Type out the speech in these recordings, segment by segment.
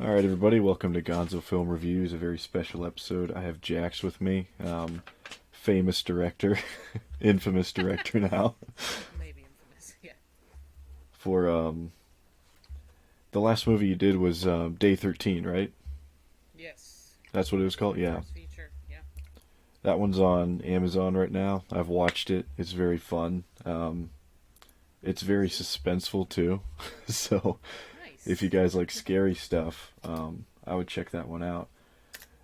All right, everybody, welcome to Gonzo Film Reviews, a very special episode. I have Jax with me, famous director, infamous director now, Maybe infamous. Yeah. for the last movie you did was Day 13, right? Yes. That's what it was Was called? my Yeah. first feature. Yeah. That one's on Amazon right now. I've watched it. It's very fun. It's very suspenseful, too. So if you Nice. guys like scary stuff, I would check that one out.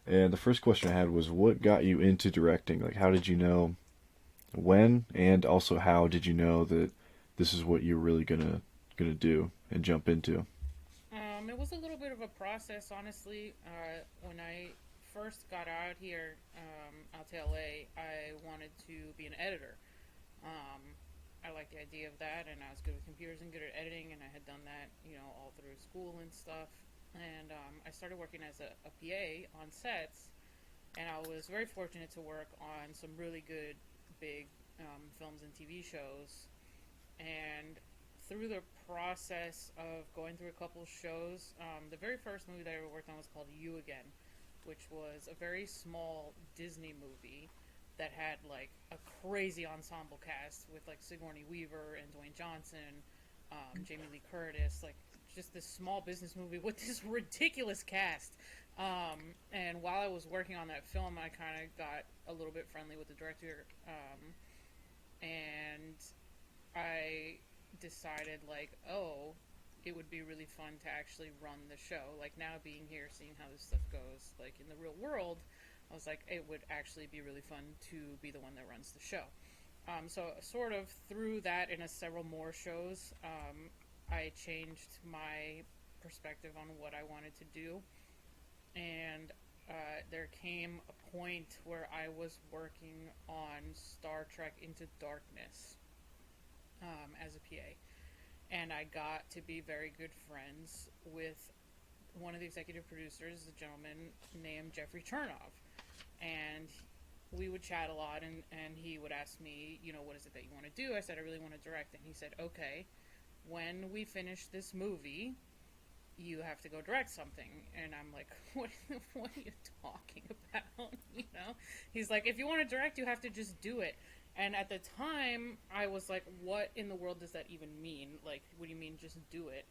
And the first question I had was, what got you into directing? Like, how did you know when, and also how did you know that this is what you're really gonna do and jump into? It was a little bit of a process, honestly. When I first got out to LA, I wanted to be an editor. Um, I liked the idea of that, and I was good with computers and good at editing, and I had done that, all through school and stuff. And I started working as a PA on sets, and I was very fortunate to work on some really good, big films and TV shows. And through the process of going through a couple shows, the very first movie that I ever worked on was called You Again, which was a very small Disney movie that had like a crazy ensemble cast with like Sigourney Weaver and Dwayne Johnson, Jamie Lee Curtis, like just this small business movie with this ridiculous cast. And while I was working on that film, I kind of got a little bit friendly with the director, and I decided like, oh, it would be really fun to actually run the show. Like now being here, seeing how this stuff goes, like in the real world, I was like, it would actually be really fun to be the one that runs the show. So sort of through that and several more shows, I changed my perspective on what I wanted to do, and there came a point where I was working on Star Trek Into Darkness as a PA, and I got to be very good friends with one of the executive producers, a gentleman named Jeffrey Chernoff, and we would chat a lot, and he would ask me, what is it that you want to do? I said, I really want to direct, and he said, okay, when we finish this movie, you have to go direct something. And I'm like, what are you talking about? He's like, if you want to direct, you have to just do it. And at the time, I was like, what in the world does that even mean? Like, what do you mean just do it?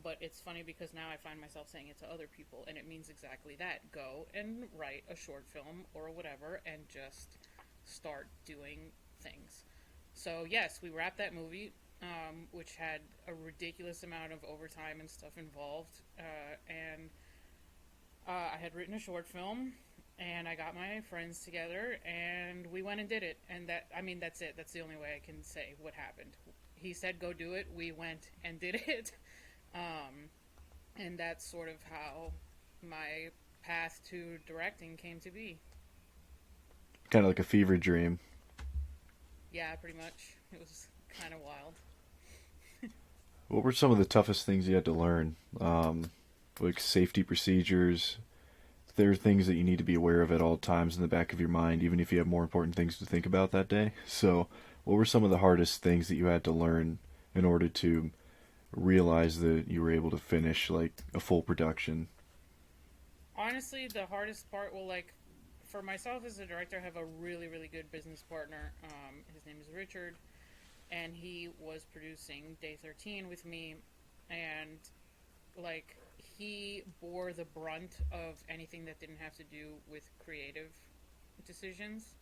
But it's funny because now I find myself saying it to other people, and it means exactly that. Go and write a short film or whatever, and just start doing things. So, yes, we wrapped that movie, which had a ridiculous amount of overtime and stuff involved. And I had written a short film, and I got my friends together, and we went and did it. And that's it. That's the only way I can say what happened. He said, go do it. We went and did it. Um, and that's sort of how my path to directing came to be. Kind of like a fever dream. Yeah, pretty much. It was kind of wild. What were some of the toughest things you had to learn? Like safety procedures. There are things that you need to be aware of at all times in the back of your mind, even if you have more important things to think about that day. So, what were some of the hardest things that you had to learn in order to realize that you were able to finish like a full production? Honestly, the hardest part, well, like, for myself as a director, I have a really, really good business partner. His name is Richard, and he was producing Day 13 with me, and like he bore the brunt of anything that didn't have to do with creative decisions.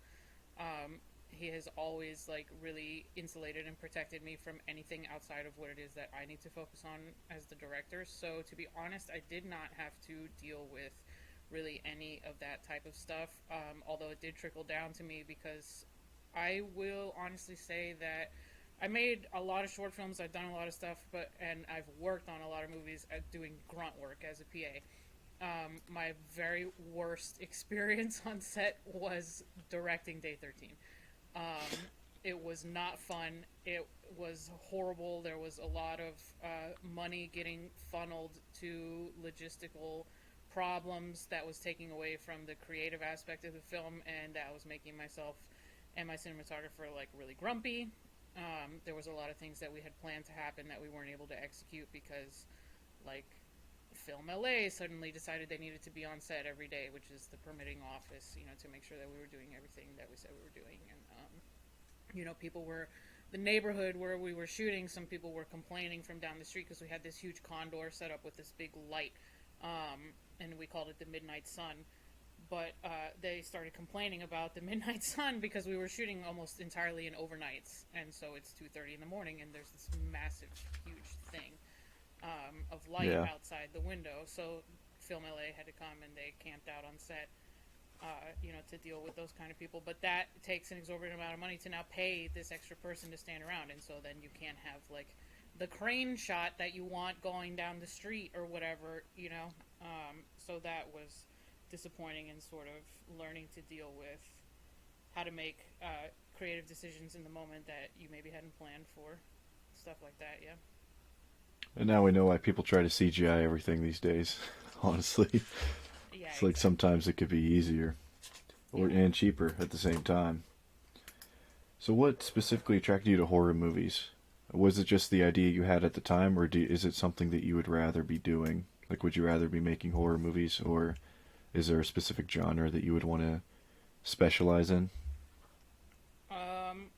He has always like really insulated and protected me from anything outside of what it is that I need to focus on as the director. So to be honest, I did not have to deal with really any of that type of stuff. Although it did trickle down to me because I will honestly say that I made a lot of short films. I've done a lot of stuff, and I've worked on a lot of movies at doing grunt work as a PA. My very worst experience on set was directing Day 13. Um, it was not fun. It was horrible. There was a lot of money getting funneled to logistical problems that was taking away from the creative aspect of the film, and that was making myself and my cinematographer like really grumpy. There was a lot of things that we had planned to happen that we weren't able to execute because, like, Film LA suddenly decided they needed to be on set every day, which is the permitting office, to make sure that we were doing everything that we said we were doing. And, people were, the neighborhood where we were shooting, some people were complaining from down the street because we had this huge condor set up with this big light, and we called it the Midnight Sun. But they started complaining about the midnight sun because we were shooting almost entirely in overnights, and so it's 2:30 in the morning, and there's this massive, huge thing of light Yeah. outside the window. So Film LA had to come, and they camped out on set, to deal with those kind of people. But that takes an exorbitant amount of money to now pay this extra person to stand around, and so then you can't have like the crane shot that you want going down the street or whatever. So that was disappointing, and sort of learning to deal with how to make creative decisions in the moment that you maybe hadn't planned for. Stuff like that, yeah. And now we know why people try to CGI everything these days. Honestly, Yeah, it's like exactly. sometimes it could be easier and cheaper at the same time. So, what specifically attracted you to horror movies? Was it just the idea you had at the time, or is it something that you would rather be doing? Like, would you rather be making horror movies, or is there a specific genre that you would want to specialize in? Um,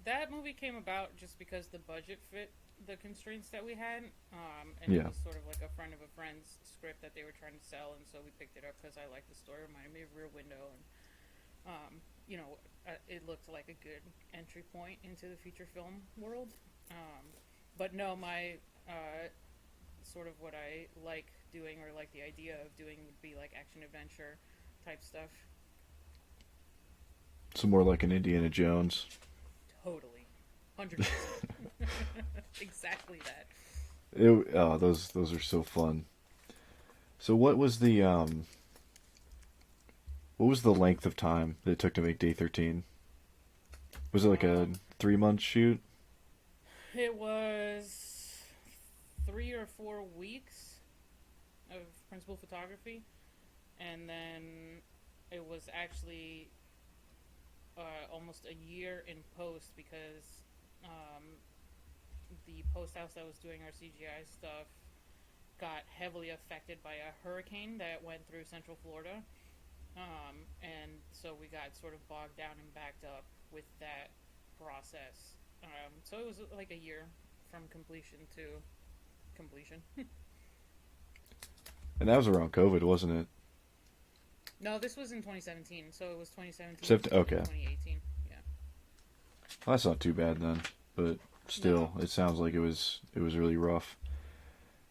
that movie came about just because the budget fit the constraints that we had, and it Yeah. was sort of like a friend of a friend's script that they were trying to sell, and so we picked it up because I liked the story. It reminded me of Rear Window, and it looked like a good entry point into the feature film world. But no, my sort of what I like doing, or like the idea of doing, would be like action adventure type stuff. So more like an Indiana Jones. Totally, 100%, exactly that. Oh, those are so fun. So what was the length of time that it took to make Day 13? Was it like a Um, 3 month shoot? it was 3 or 4 weeks of principal photography, and then it was actually almost a year in post, because um, the post house that was doing our CGI stuff got heavily affected by a hurricane that went through Central Florida. And so we got sort of bogged down and backed up with that process. So it was like a year from completion to completion. And that was around COVID, wasn't it? No, this was in 2017, so it was 2017 to Okay. 2018. Yeah. Well, that's not too bad then, but No. still, it sounds like it was really rough.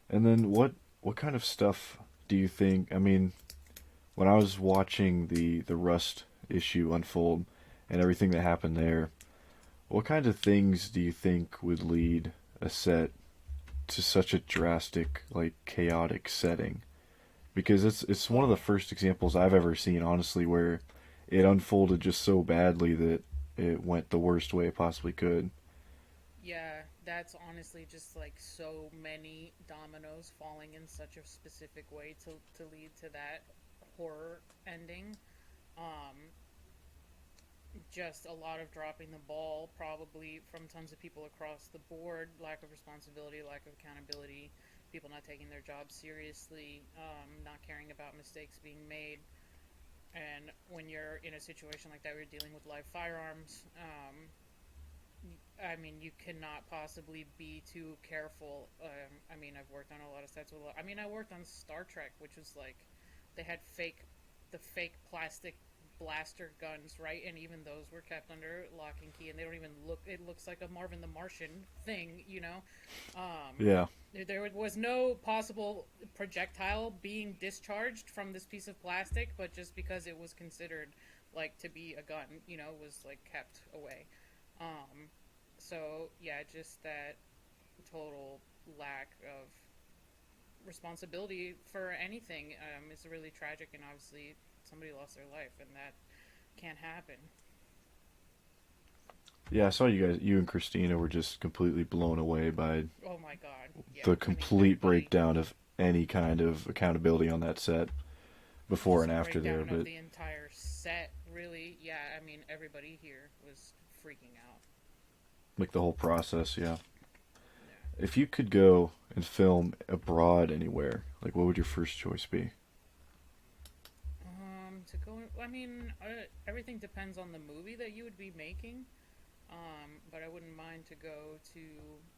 And then what kind of stuff do you think? I mean, when I was watching the Rust issue unfold and everything that happened there, what kind of things do you think would lead a set to such a drastic, like chaotic setting? Because it's one of the Oh, first examples I've ever seen, honestly, where it unfolded just so badly that it went the worst way it possibly could. yeah. That's honestly just like so many dominoes falling in such a specific way to lead to that horror ending. Um, just a lot of dropping the ball, probably from tons of people across the board. Lack of responsibility, lack of accountability, people not taking their jobs seriously, not caring about mistakes being made. And when you're in a situation like that, where you're dealing with live firearms, I mean, you cannot possibly be too careful. I mean, I've worked on a lot of sets with. I mean, I worked on Star Trek, which was like they had the fake plastic blaster guns, right? And even those were kept under lock and key, and they don't even look. It looks like a Marvin the Martian thing. Um, Yeah, there was no possible projectile being discharged from this piece of plastic, but just because it was considered like to be a gun, was like kept away. Um, so yeah, just that total lack of responsibility for anything is really tragic, and obviously somebody lost their life, and that can't happen. yeah. I saw you and Christina were just completely blown away by Oh my god, yeah. the I mean, complete everybody, breakdown of any kind of accountability on that set before just and a after there. breakdown of But the entire set, really. Yeah, I mean, everybody here was freaking out. like the whole process, yeah. Yeah. If you could go and film abroad anywhere, like what would your first choice be? To go, I mean, everything depends on the movie that you would be making. But I wouldn't mind to go to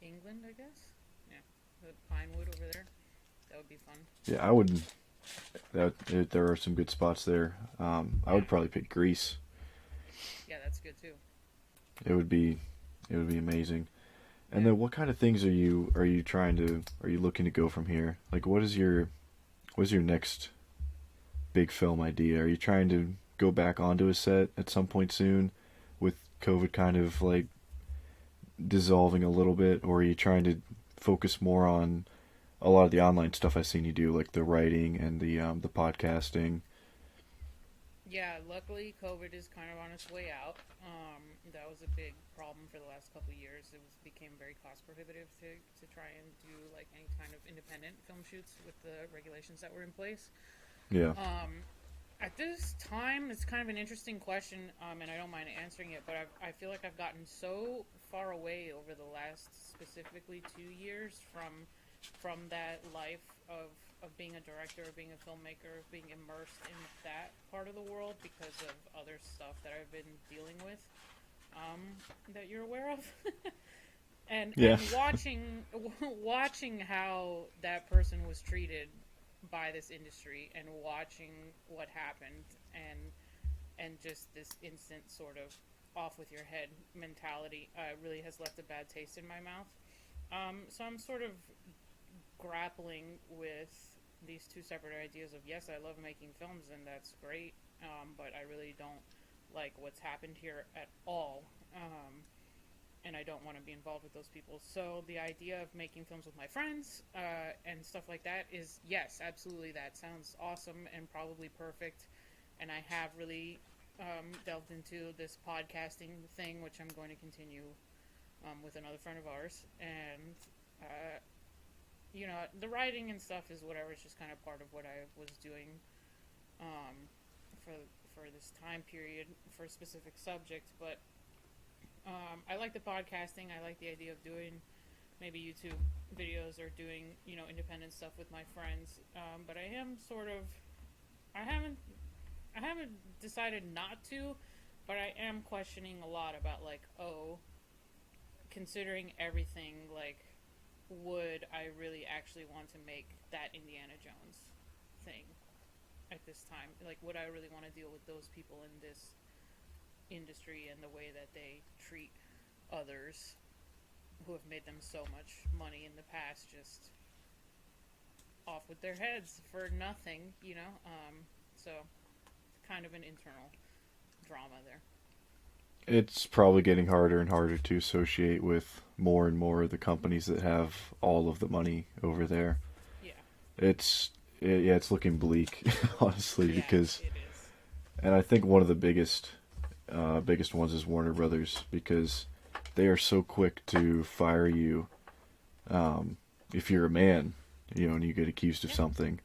England, I guess. Yeah, the Pinewood over there. That would be fun. Yeah, I would. There are some good spots there. I Yeah, would probably pick Greece. yeah, that's good too. It would be, it would be amazing. And Yeah. then, what kind of things are you looking to go from here? Like, what is your next big film idea? Are you trying to go back onto a set at some point soon, with COVID kind of like dissolving a little bit, or are you trying to focus more on a lot of the online stuff I've seen you do, like the writing and the podcasting? Yeah, luckily COVID is kind of on its way out. That was a big problem for the last couple of years. Became very cost prohibitive to try and do like any kind of independent film shoots with the regulations that were in place. Yeah, At this time, it's kind of an interesting question, and I don't mind answering it. But I feel like I've gotten so far away over the last specifically 2 years from that life of being a director, of being a filmmaker, of being immersed in that part of the world because of other stuff that I've been dealing with, that you're aware of. yeah, And watching how that person was treated by this industry, and watching what happened, and just this instant sort of off with your head mentality really has left a bad taste in my mouth. So I'm sort of grappling with these two separate ideas of, yes, I love making films and that's great, but I really don't like what's happened here at all. And I don't want to be involved with those people. So the idea of making films with my friends and stuff like that is, yes, absolutely, that sounds awesome and probably perfect. And I have really delved into this podcasting thing, which I'm going to continue with another friend of ours. And, the writing and stuff is whatever. It's just kind of part of what I was doing um, for this time period for a specific subject. But I like the podcasting. I like the idea of doing maybe YouTube videos or doing, independent stuff with my friends. But I am sort of, I haven't decided not to, but I am questioning a lot about like, considering everything, like, would I really actually want to make that Indiana Jones thing at this time? Like, would I really want to deal with those people in this industry and the way that they treat others who have made them so much money in the past, just off with their heads for nothing. So kind of an internal drama there. it's probably getting harder and harder to associate with more and more of the companies that have all of the money over there. Yeah. Yeah, it's looking bleak, honestly, Yeah, because, it is. and I think one of the biggest ones is Warner Brothers, because they are so quick to fire you if you're a man, and you get accused of Yeah. something,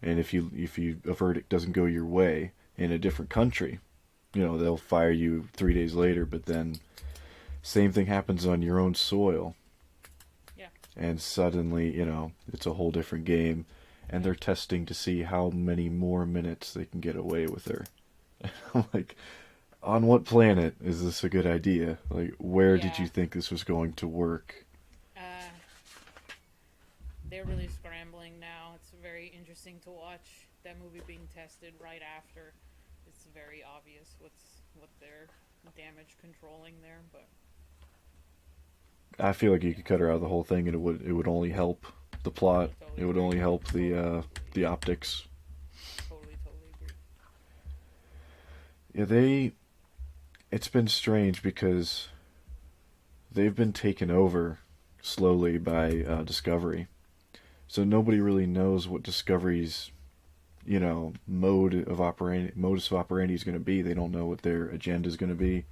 and if you a verdict doesn't go your way in a different country, they'll fire you 3 days later. But then same thing happens on your own soil, Yeah. and suddenly it's a whole different game, and they're testing to see how many more minutes they can get away with her. I'm like, on what planet is this a good idea? Like, where did Yeah. you think this was going to work? Uh, they're really scrambling now. It's very interesting to watch that movie being tested right after. It's very obvious what they're damage controlling there, but I feel like you yeah, could cut her out of the whole thing, and it would only help the plot. totally It would agree. only help Totally, the optics. totally agree. Yeah, it's been strange because they've been taken over slowly by Discovery. So nobody really knows what Discovery's modus operandi is going to be. They don't know what their agenda is going to be.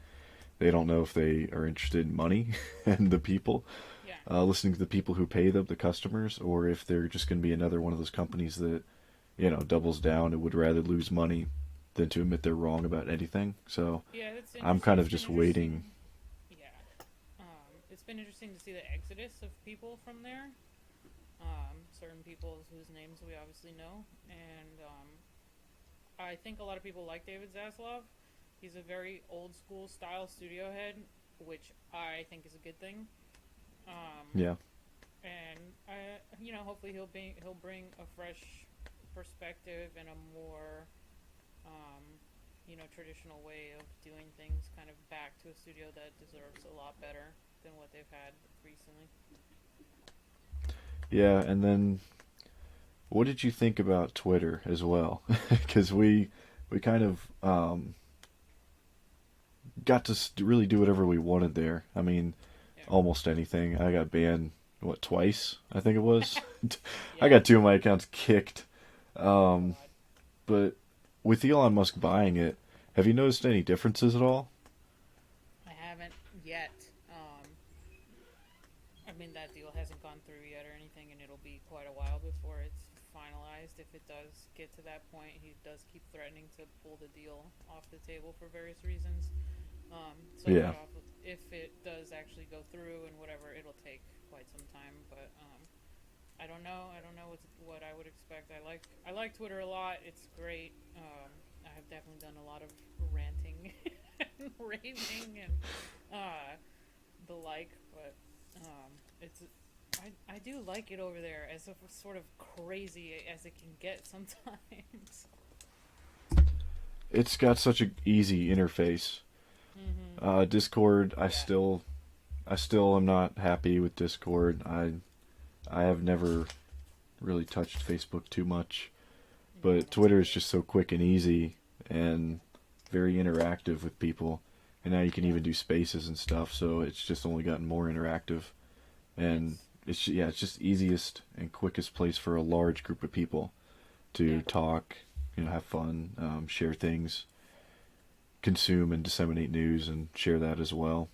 They don't know if they are interested in money and the people, Yeah, listening to the people who pay them, the customers, or if they're just going to be another one of those companies that doubles down and would rather lose money than to admit they're wrong about anything. So yeah, it's I'm interesting. kind of It's been just waiting. interesting. Yeah, it's been interesting to see the exodus of people from there. certain people whose names we obviously know, and I think a lot of people like David Zaslav. He's a very old school style studio head, which I think is a good thing. Um, Yeah. and hopefully he'll bring a fresh perspective and a more um, traditional way of doing things kind of back to a studio that deserves a lot better than what they've had recently. Yeah, and then what did you think about Twitter as well? Because we kind of got to really do whatever we wanted there. I mean, Yeah. almost anything. I got banned what twice? I think it was. I Yeah. got two of my accounts kicked. Oh Um, God. but with Elon Musk buying it, have you noticed any differences at all? I haven't yet. I mean, that deal hasn't gone through yet or anything, and it'll be quite a while before it's finalized. If it does get to that point, he does keep threatening to pull the deal off the table for various reasons. So Yeah. if it does actually go through and whatever, it'll take quite some time. But I don't know. I don't know what I would expect. I like Twitter a lot. It's great. I have definitely done a lot of ranting and raving and the like, but it's I do like it over there as sort of crazy as it can get sometimes. It's got such an easy interface. Mm-hmm. Discord, Yeah. I still am not happy with Discord. I have never really touched Facebook too much, Yeah, but not me Twitter is either. just so quick and easy and very interactive with people. And now you can Yeah. even do spaces and stuff, so it's just only gotten more interactive. And It's it's just easiest and quickest place for a large group of people to yeah. talk, have fun, share things, consume and disseminate news, and share that as well.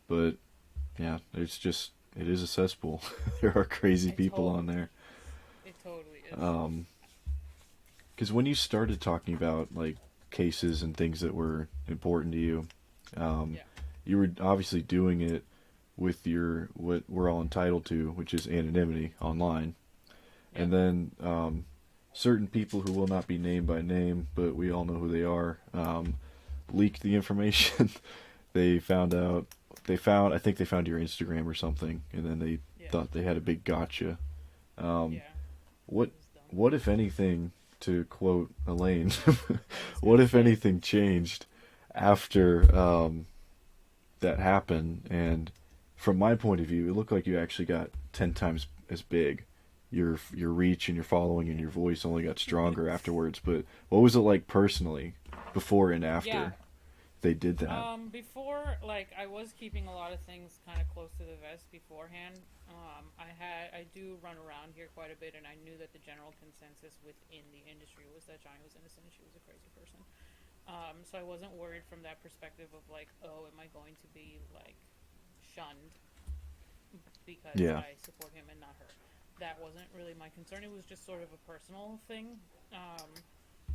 But yeah, it is a cesspool. There are crazy It people on totally there. is. It totally is. Um, because when you started talking about like cases and things that were important to you, um, Yeah. you were obviously doing it with your what we're all entitled to, which is anonymity online. Yep. And then certain people who will not be named by name, but we all know who they are, leaked the information. They found out. They found. I think they found your Instagram or something, and then they Yeah. thought they had a big gotcha. Um, Yeah. what It was dumb. what if anything, to quote Elaine, I was what gonna if say. anything changed after that happened? And from my point of view, it looked like you actually got 10 times as big. Your reach and your following and Yeah. your voice only got stronger afterwards. But what was it like personally, before and Yeah. after they did that? Before, like, I was keeping a lot of things kind of close to the vest beforehand. I do run around here quite a bit, and I knew that the general consensus within the industry was that Johnny was innocent and she was a crazy person. So I wasn't worried from that perspective of like, oh, am I going to be like shunned because Yeah, I support him and not her? That wasn't really my concern. It was just sort of a personal thing.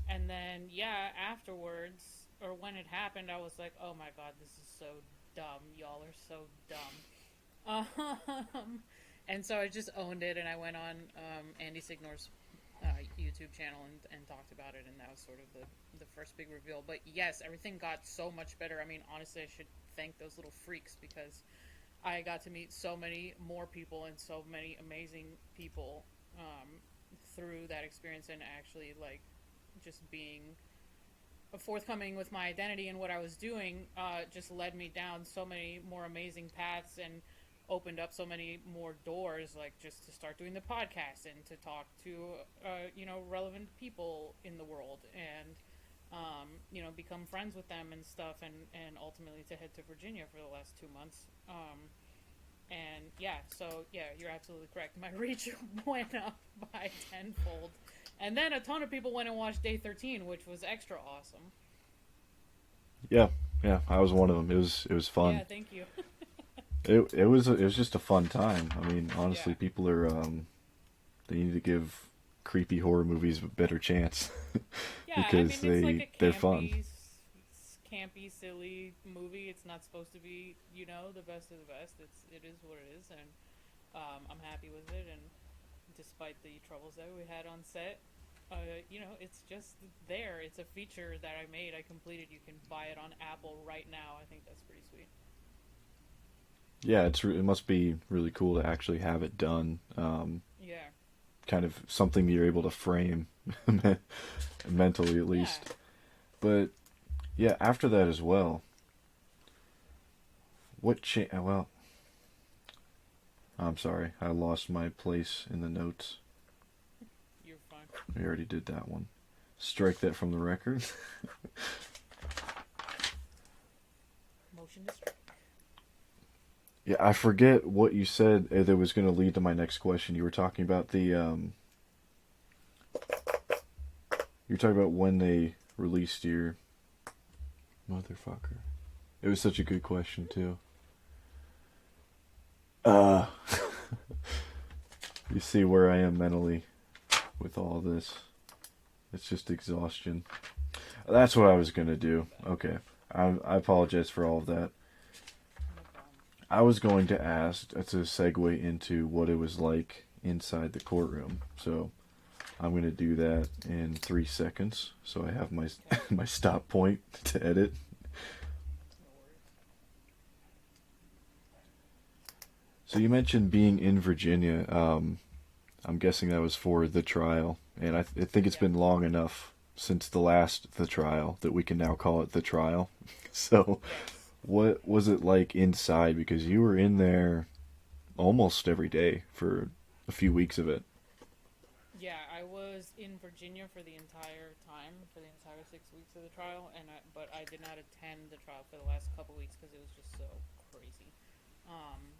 And then, yeah, afterwards, or when it happened, I was like, oh my god, this is so dumb. Y'all are so dumb. And so I just owned it, and I went on Andy Signor's YouTube channel and talked about it, and that was sort of the first big reveal. But yes, everything got so much better. I mean, honestly, I should thank those little freaks because I got to meet so many more people and so many amazing people through that experience, and actually like just being forthcoming with my identity and what I was doing just led me down so many more amazing paths and opened up so many more doors, like just to start doing the podcast and to talk to relevant people in the world and become friends with them and stuff, and ultimately to head to Virginia for the last 2 months. And yeah, so yeah, you're absolutely correct. My reach went up by tenfold. And then a ton of people went and watched Day 13, which was extra awesome. yeah, yeah. I was one of them. It was fun. Yeah, thank you. It was just a fun time. I mean, honestly, Yeah. people are they need to give creepy horror movies a better chance Yeah, I because mean, it's like a they're fun. campy, silly movie. It's not supposed to be, the best of the best. It is what it is, and I'm happy with it. And despite the troubles that we had on set. It's just there. It's a feature that I made. I completed. You can buy it on Apple right now. I think that's pretty sweet. Yeah, it must be really cool to actually have it done. Yeah. Kind of something you're able to frame mentally at Yeah. least. But yeah, after that as well. Well, I'm sorry, I lost my place in the notes. You're fine. We already did that one. Strike that from the record. Motion to strike. Yeah, I forget what you said that was going to lead to my next question. You were talking about you're talking about when they released your motherfucker. It was such a good question too. Uh, you see where I am mentally with all this. It's just exhaustion. That's what I was gonna do. Okay, I apologize for all of that. No problem. I was going to ask to segue into what it was like inside the courtroom. So I'm going to do that in 3 seconds. So I have my Okay. my stop point to edit. No worries. So you mentioned being in Virginia. I'm guessing that was for the trial, and I think it's Yeah. been long enough since the trial that we can now call it the trial. So Yes. what was it like inside? Because you were in there almost every day for a few weeks of it. Yeah, I was in Virginia for the entire time, for the entire 6 weeks of the trial, but I did not attend the trial for the last couple weeks because it was just so crazy.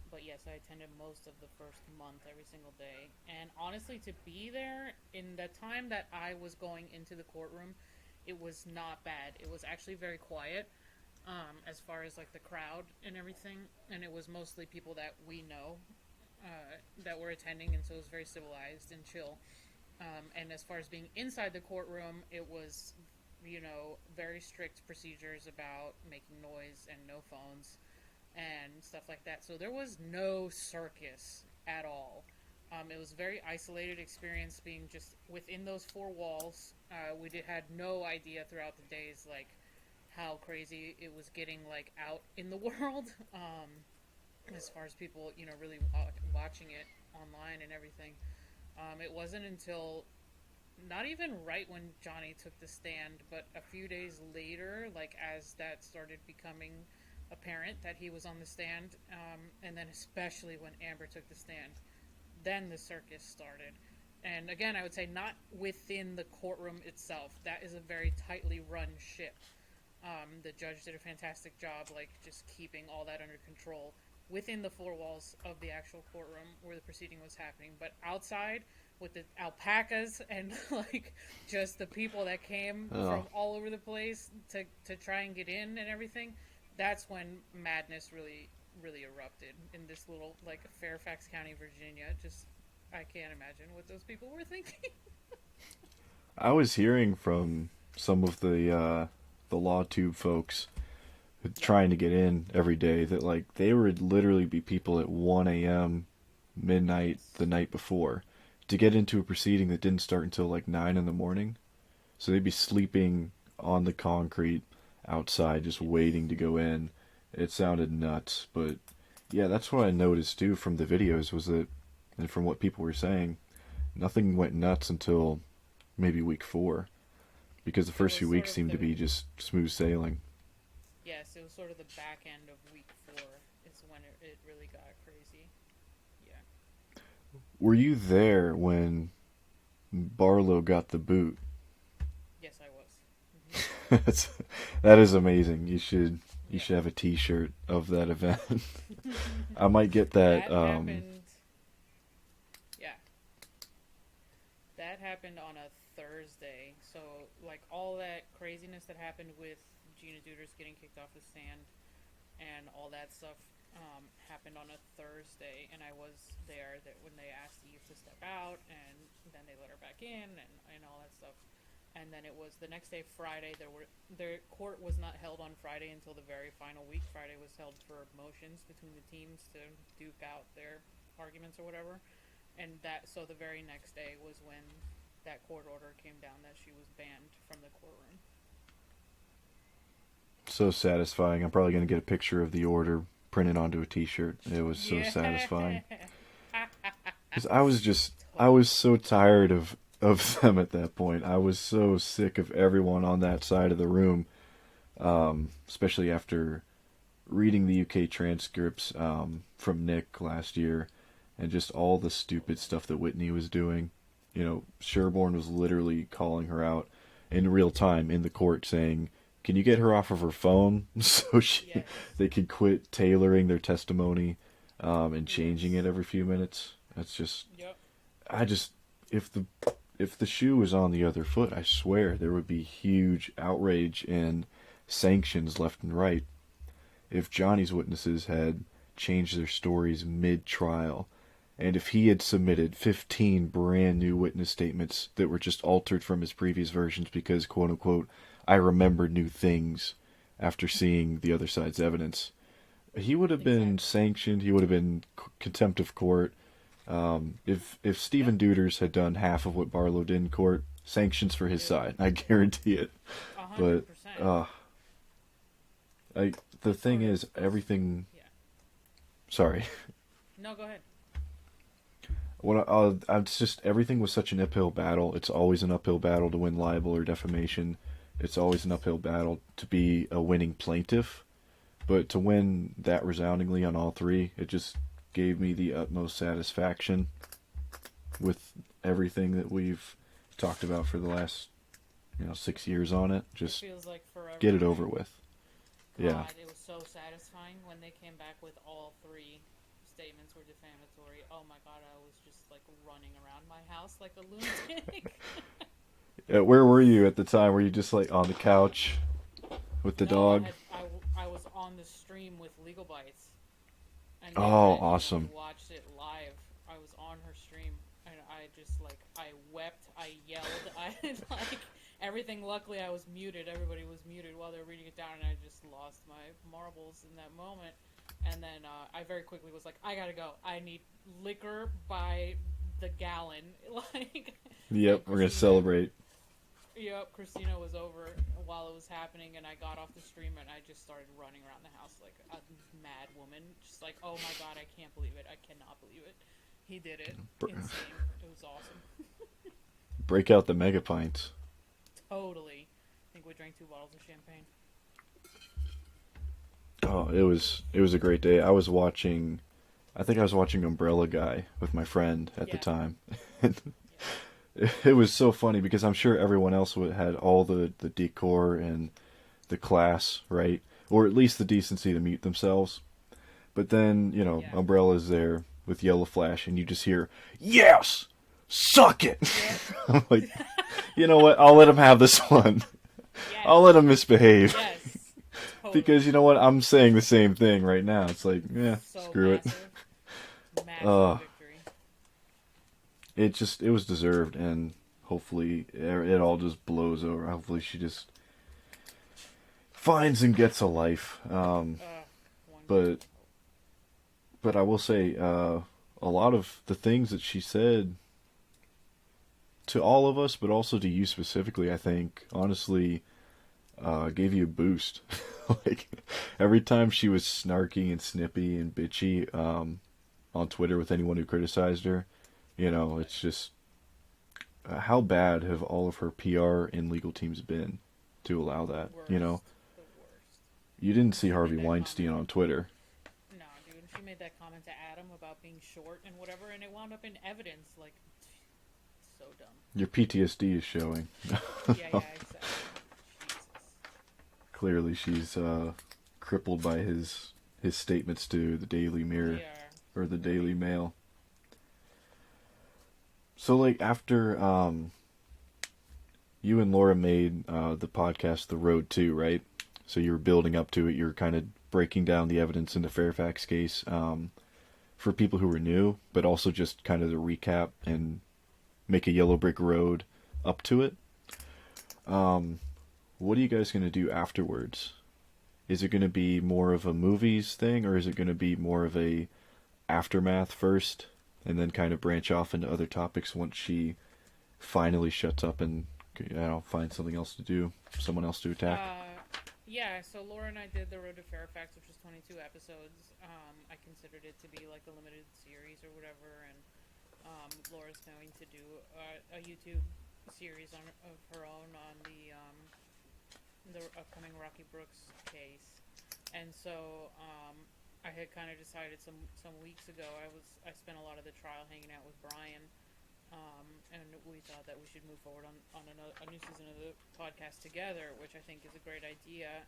But yes, I attended most of the first month every single day, and honestly, to be there in the time that I was going into the courtroom, it was not bad. It was actually very quiet, as far as like the crowd and everything, and it was mostly people that we know, that were attending, and so it was very civilized and chill. And as far as being inside the courtroom, it was, very strict procedures about making noise and no phones and stuff like that. So there was no circus at all. It was a very isolated experience being just within those four walls. Had no idea throughout the days like how crazy it was getting like out in the world. As far as people, really watching it online and everything. It wasn't until not even right when Johnny took the stand, but a few days later, like as that started becoming apparent that he was on the stand, and then especially when Amber took the stand, then the circus started. And again, I would say not within the courtroom itself. That is a very tightly run ship. The judge did a fantastic job, like just keeping all that under control within the four walls of the actual courtroom where the proceeding was happening. But outside, with the alpacas and like just the people that came Oh, from all over the place to try and get in and everything, that's when madness really erupted in this little like Fairfax County, Virginia. Just I can't imagine what those people were thinking. I was hearing from some of the law tube folks Yeah. trying to get in every day that like they would literally be people at 1 a.m. midnight Yes. the night before to get into a proceeding that didn't start until like 9 in the morning. So they'd be sleeping on the concrete outside just Yes. waiting to go in. It sounded nuts, but yeah, that's what I noticed too from the videos was that, and from what people were saying, nothing went nuts until maybe week 4 because the It first was few sort weeks of seemed to the be just smooth sailing. Yes, it was sort of the back end of week 4 is when it really got crazy. Yeah. Were you there when Barlow got the boot? Yes, I was. That's, that is amazing. You Yeah. should have a T-shirt of that event. I might get that. That happened. Yeah, that happened on a Thursday. So like all that craziness that happened with Gina Duders getting kicked off the stand and all that stuff, happened on a Thursday, and I was there that when they asked Eve to step out, and then they let her back in, and all that stuff. And then it was the next day, Friday. The court was not held on Friday until the very final week. Friday was held for motions between the teams to duke out their arguments or whatever. And so the very next day was when that court order came down that she was banned from the courtroom. So satisfying. I'm probably going to get a picture of the order printed onto a t-shirt. It was so Yeah. satisfying. Because I Totally. was so tired of them at that point. I was so sick of everyone on that side of the room, especially after reading the UK transcripts from Nick last year, and just all the stupid stuff that Whitney was doing. You know, Sherborne was literally calling her out in real time in the court, saying, "Can you get her off of her phone so Yes. they could quit tailoring their testimony and changing it Yes. every few minutes?" That's just, Yep. I just, if the shoe was on the other foot, I swear there would be huge outrage and sanctions left and right. If Johnny's witnesses had changed their stories mid-trial, and if he had submitted 15 brand new witness statements that were just altered from his previous versions because, quote unquote, I remembered new things after seeing the other side's evidence, he would have been Exactly. sanctioned. He would have been contempt of court. If Yep. Stephen Deuters had done half of what Barlow did in court, sanctions for his Yep. side, I guarantee it. A hundred But percent. uh, I the It's thing sort of is, it's everything. yeah. Sorry, No, go ahead. it's just everything was such an uphill battle. It's always an uphill battle to win libel or defamation. It's always an uphill battle to be a winning plaintiff. But to win that resoundingly on all three, it just gave me the utmost satisfaction with everything that we've talked about for the last 6 years on it. It Just feels like get forever, it right? over with. Yeah. God, it was so satisfying when they came back with all three statements were defamatory. Oh my god, I was just like running around my house like a lunatic. Where were you at the time? Were you just like on the couch with the No, dog? I was on the stream with Legal Bites, and they Oh, read, we awesome. watched it live. I was on her stream, and I just like I wept, I yelled, I like everything. Luckily, I was muted. Everybody was muted while they were reading it down, and I just lost my marbles in that moment. And then I very quickly was like, I gotta go. I need liquor by the gallon. Like, Yep, and we're gonna Christina celebrate. Yep, Christina was over while it was happening, and I got off the stream and I just started running around the house like a mad woman. Just like, oh my god, I can't believe it. I cannot believe it. He did it. Insane. It was awesome. Break out the mega pints. Totally. I think we drank 2 bottles of champagne. Oh, it was a great day. I think I was watching Umbrella Guy with my friend at the Yeah. time. Yeah. It was so funny because I'm sure everyone else had all the decor and the class, right? Or at least the decency to mute themselves. But then, Yeah. Umbrella's there with Yellow Flash, and you just hear, "Yes! Suck it!" Yep. I'm like, you know what? I'll let him have this one. I'll let Yes. him misbehave. Yes. Because you Totally. know what? I'm saying the same thing right now. It's like, yeah, So screw it. massive. Massive Uh, victory. it was deserved, and hopefully it all just blows over. Hopefully she just finds and gets a life. One can But only hope. but I will say, a lot of the things that she said to all of us, but also to you specifically, I think, honestly, gave you a boost. Like every time she was snarky and snippy and bitchy on Twitter with anyone who criticized her, it's just how bad have all of her PR and legal teams been to allow The that? worst. The worst. You didn't When see she Harvey made that Weinstein comment. on Twitter. No, dude. She made that comment to Adam about being short and whatever, and it wound up in evidence. Like, so dumb. Your PTSD is showing. Yeah, yeah, exactly. Jesus. Clearly, she's crippled by his statements to the Daily Mirror Yeah, or the right. Daily Mail. So, like, after you and Laura made the podcast The Road to, right? So you were building up to it. You're kind of breaking down the evidence in the Fairfax case for people who were new, but also just kind of to recap and make a yellow brick road up to it. What are you guys going to do afterwards? Is it going to be more of a movies thing, or is it going to be more of a aftermath first, and then kind of branch off into other topics once she finally shuts up and finds something else to do, someone else to attack. Yeah, so Laura and I did The Road to Fairfax, which was 22 episodes. I considered it to be like a limited series or whatever, and Laura's going to do a YouTube series of her own on the upcoming Rocky Brooks case. And so I had kind of decided some weeks ago. I spent a lot of the trial hanging out with Brian, and we thought that we should move forward on a new season of the podcast together, which I think is a great idea.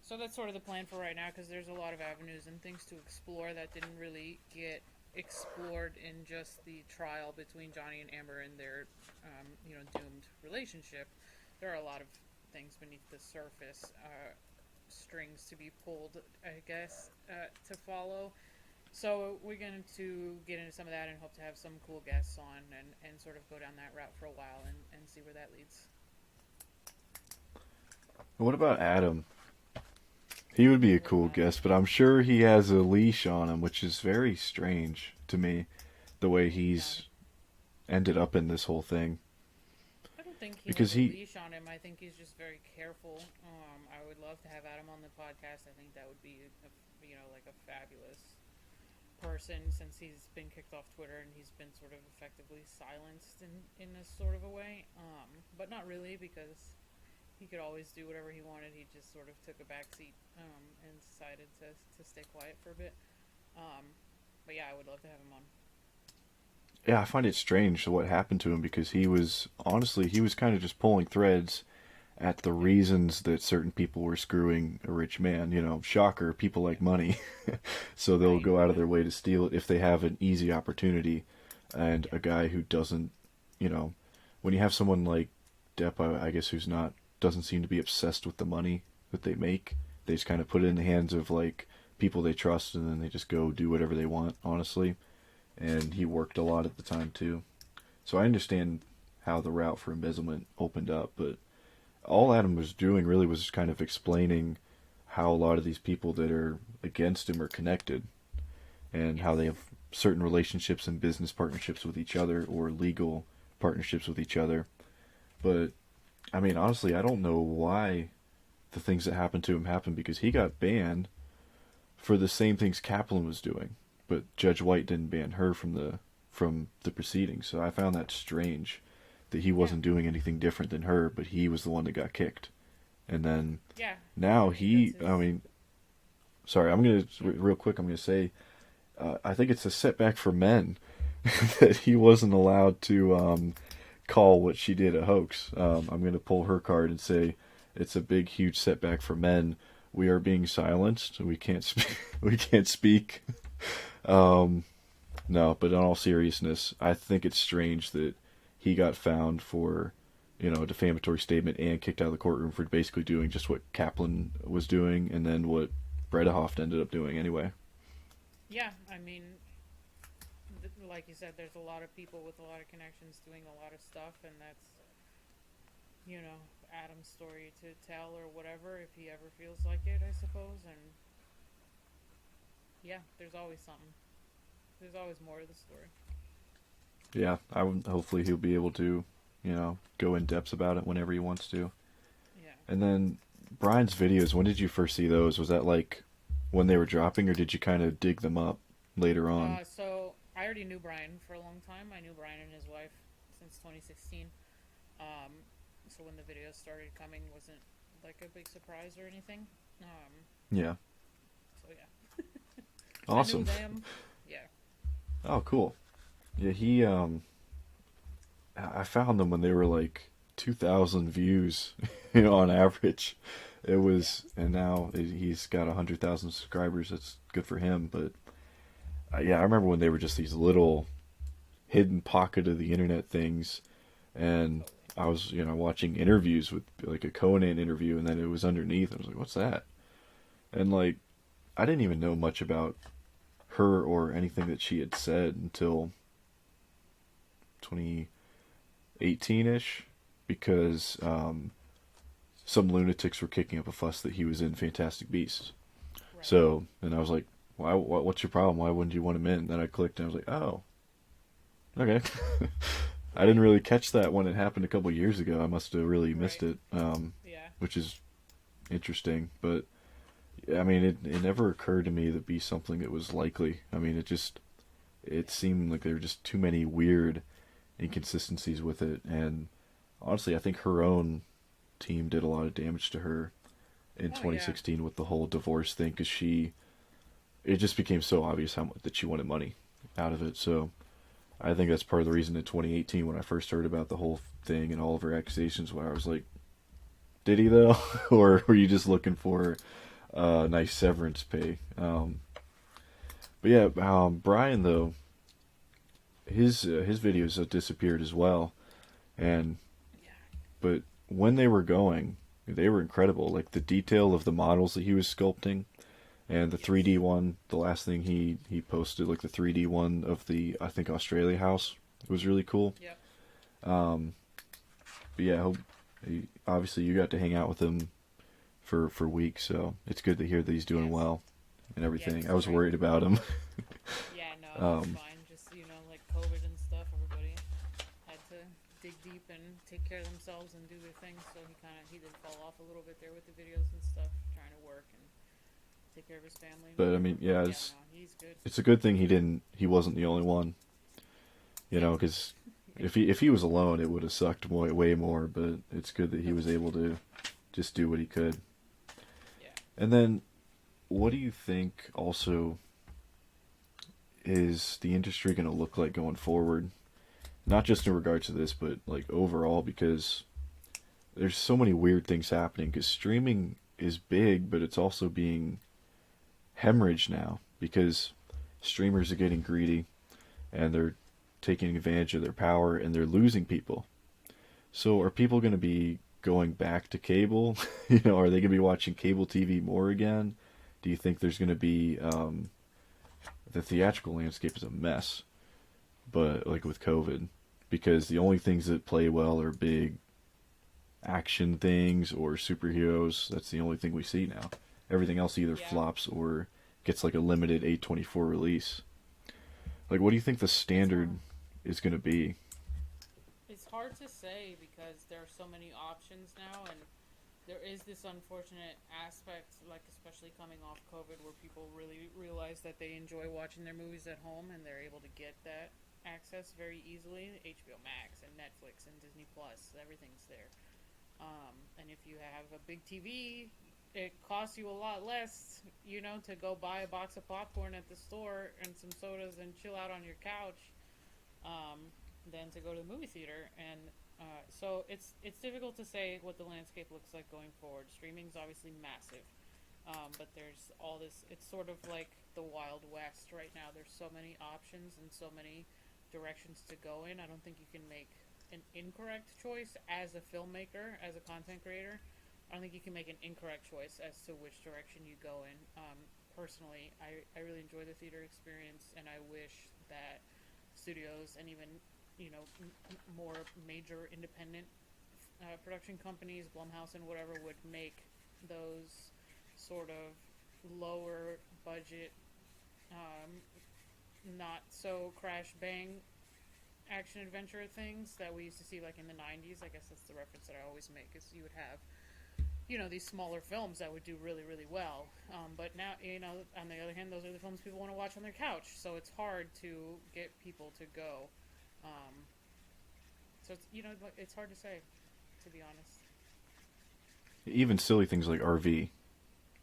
So that's sort of the plan for right now, because there's a lot of avenues and things to explore that didn't really get explored in just the trial between Johnny and Amber and their, doomed relationship. There are a lot of things beneath the surface, strings to be pulled, I guess, to follow. So we're going to get into some of that and hope to have some cool guests on and sort of go down that route for a while and see where that leads. What about Adam? He would be a cool guest, but I'm sure he has a leash on him, which is very strange to me, the way he's ended up in this whole thing. I don't think he because has a leash on him. I think he's just very careful. I would love to have Adam on the podcast. I think that would be, like a fabulous person, since he's been kicked off Twitter and he's been sort of effectively silenced in this sort of a way. But not really, because he could always do whatever he wanted. He just sort of took a backseat and decided to stay quiet for a bit. But yeah, I would love to have him on. Yeah, I find it strange what happened to him, because he was kind of just pulling threads at the reasons that certain people were screwing a rich man. Shocker, people like money. So they'll go out of their way to steal it if they have an easy opportunity. And a guy who doesn't, when you have someone like Depp, I guess, doesn't seem to be obsessed with the money that they make, they just kind of put it in the hands of like people they trust, and then they just go do whatever they want, honestly. And he worked a lot at the time too. So I understand how the route for embezzlement opened up, but all Adam was doing really was kind of explaining how a lot of these people that are against him are connected, and how they have certain relationships and business partnerships with each other, or legal partnerships with each other. But I mean, honestly, I don't know why the things that happened to him happened, because he got banned for the same things Kaplan was doing, but Judge White didn't ban her from the proceedings. So I found that strange, that he wasn't doing anything different than her, but he was the one that got kicked. And then now sorry, I'm gonna real quick. I'm gonna say, I think it's a setback for men that he wasn't allowed to call what she did a hoax. I'm gonna pull her card and say it's a big, huge setback for men. We are being silenced. We can't speak. We can't speak. No, but in all seriousness, I think it's strange that he got found for, a defamatory statement and kicked out of the courtroom for basically doing just what Kaplan was doing, and then what Bredehoft ended up doing anyway. Yeah, I mean, like you said, there's a lot of people with a lot of connections doing a lot of stuff, and that's, Adam's story to tell or whatever, if he ever feels like it, I suppose. And yeah, there's always something. There's always more of the story. Yeah, hopefully he'll be able to, go in depth about it whenever he wants to. Yeah. And then Brian's videos, when did you first see those? Was that like when they were dropping, or did you kind of dig them up later on? So I already knew Brian for a long time. I knew Brian and his wife since 2016. So when the videos started coming, wasn't like a big surprise or anything. Yeah. So yeah. Awesome. I knew them. Yeah. Oh, cool. Yeah, I found them when they were like 2,000 views, on average. It was, and now he's got 100,000 subscribers. That's good for him. But yeah, I remember when they were just these little hidden pocket of the internet things, and I was, watching interviews with like a Conan interview, and then it was underneath. I was like, what's that? And like, I didn't even know much about her or anything that she had said until 2018-ish, because some lunatics were kicking up a fuss that he was in Fantastic Beasts. Right. So, and I was like, what's your problem? Why wouldn't you want him in? Then I clicked and I was like, oh, okay. I didn't Right. really catch that when it happened a couple years ago. I must have really missed Right. it, Yeah. which is interesting. But I mean, it never occurred to me to be something that was likely. I mean, it Yeah. seemed like there were just too many weird inconsistencies with it, and honestly, I think her own team did a lot of damage to her in Oh yeah. 2016 with the whole divorce thing because it just became so obvious how much that she wanted money out of it. So I think that's part of the reason in 2018 when I first heard about the whole thing and all of her accusations, where I was like, did he though, or were you just looking for nice severance pay? But yeah, Brian though, his videos have disappeared as well, and Yeah. but when they were incredible. Like the detail of the models that he was sculpting, and the 3D Yes. one. The last thing he posted, like the 3D one of the I think Australia house, was really cool. Yep. Um, but yeah, obviously you got to hang out with him for weeks, so it's good to hear that he's doing Yes. well and Yeah, everything. I he's was great. worried about him. Yeah, no, he's um, fine. Just, like COVID and stuff, everybody had to dig deep and take care of themselves and do their things. So he did fall off a little bit there with the videos and stuff, trying to work and take care of his family and but I whatever. mean, But yeah, yeah, no, he's good. it's a good thing he wasn't the only one, Yeah. because Yeah. if he was alone, it would have sucked way more. But it's good that he was able to just do what he could. Yeah. And then, what do you think also is the industry going to look like going forward? Not just in regards to this, but like overall, because there's so many weird things happening. Because streaming is big, but it's also being hemorrhaged now because streamers are getting greedy and they're taking advantage of their power and they're losing people. So are people going to be going back to cable? Are they going to be watching cable TV more again? Do you think there's going to be the theatrical landscape is a mess, but like with COVID, because the only things that play well are big action things or superheroes. That's the only thing we see now. Everything else either Yeah. flops or gets like a limited A24 release. Like, what do you think the It's standard hard. is going to be? It's hard to say because there are so many options now, and there is this unfortunate aspect, like especially coming off COVID, where people really realize that they enjoy watching their movies at home and they're able to get that access very easily. HBO Max and Netflix and Disney Plus, everything's there. And if you have a big TV, it costs you a lot less, to go buy a box of popcorn at the store and some sodas and chill out on your couch, um, than to go to the movie theater. And so it's difficult to say what the landscape looks like going forward. Streaming's obviously massive, but there's all this. It's sort of like the Wild West right now. There's so many options and so many directions to go in. I don't think you can make an incorrect choice as a filmmaker, as a content creator. I don't think you can make an incorrect choice as to which direction you go in. Personally, I really enjoy the theater experience, and I wish that studios and even more major independent production companies, Blumhouse and whatever, would make those sort of lower budget, um, not so crash bang action adventure things that we used to see like in the 90s. I guess that's the reference that I always make, is you would have these smaller films that would do really really well, but now, on the other hand, those are the films people want to watch on their couch, so it's hard to get people to go. Um, so it's hard to say, to be honest. Even silly things like RV,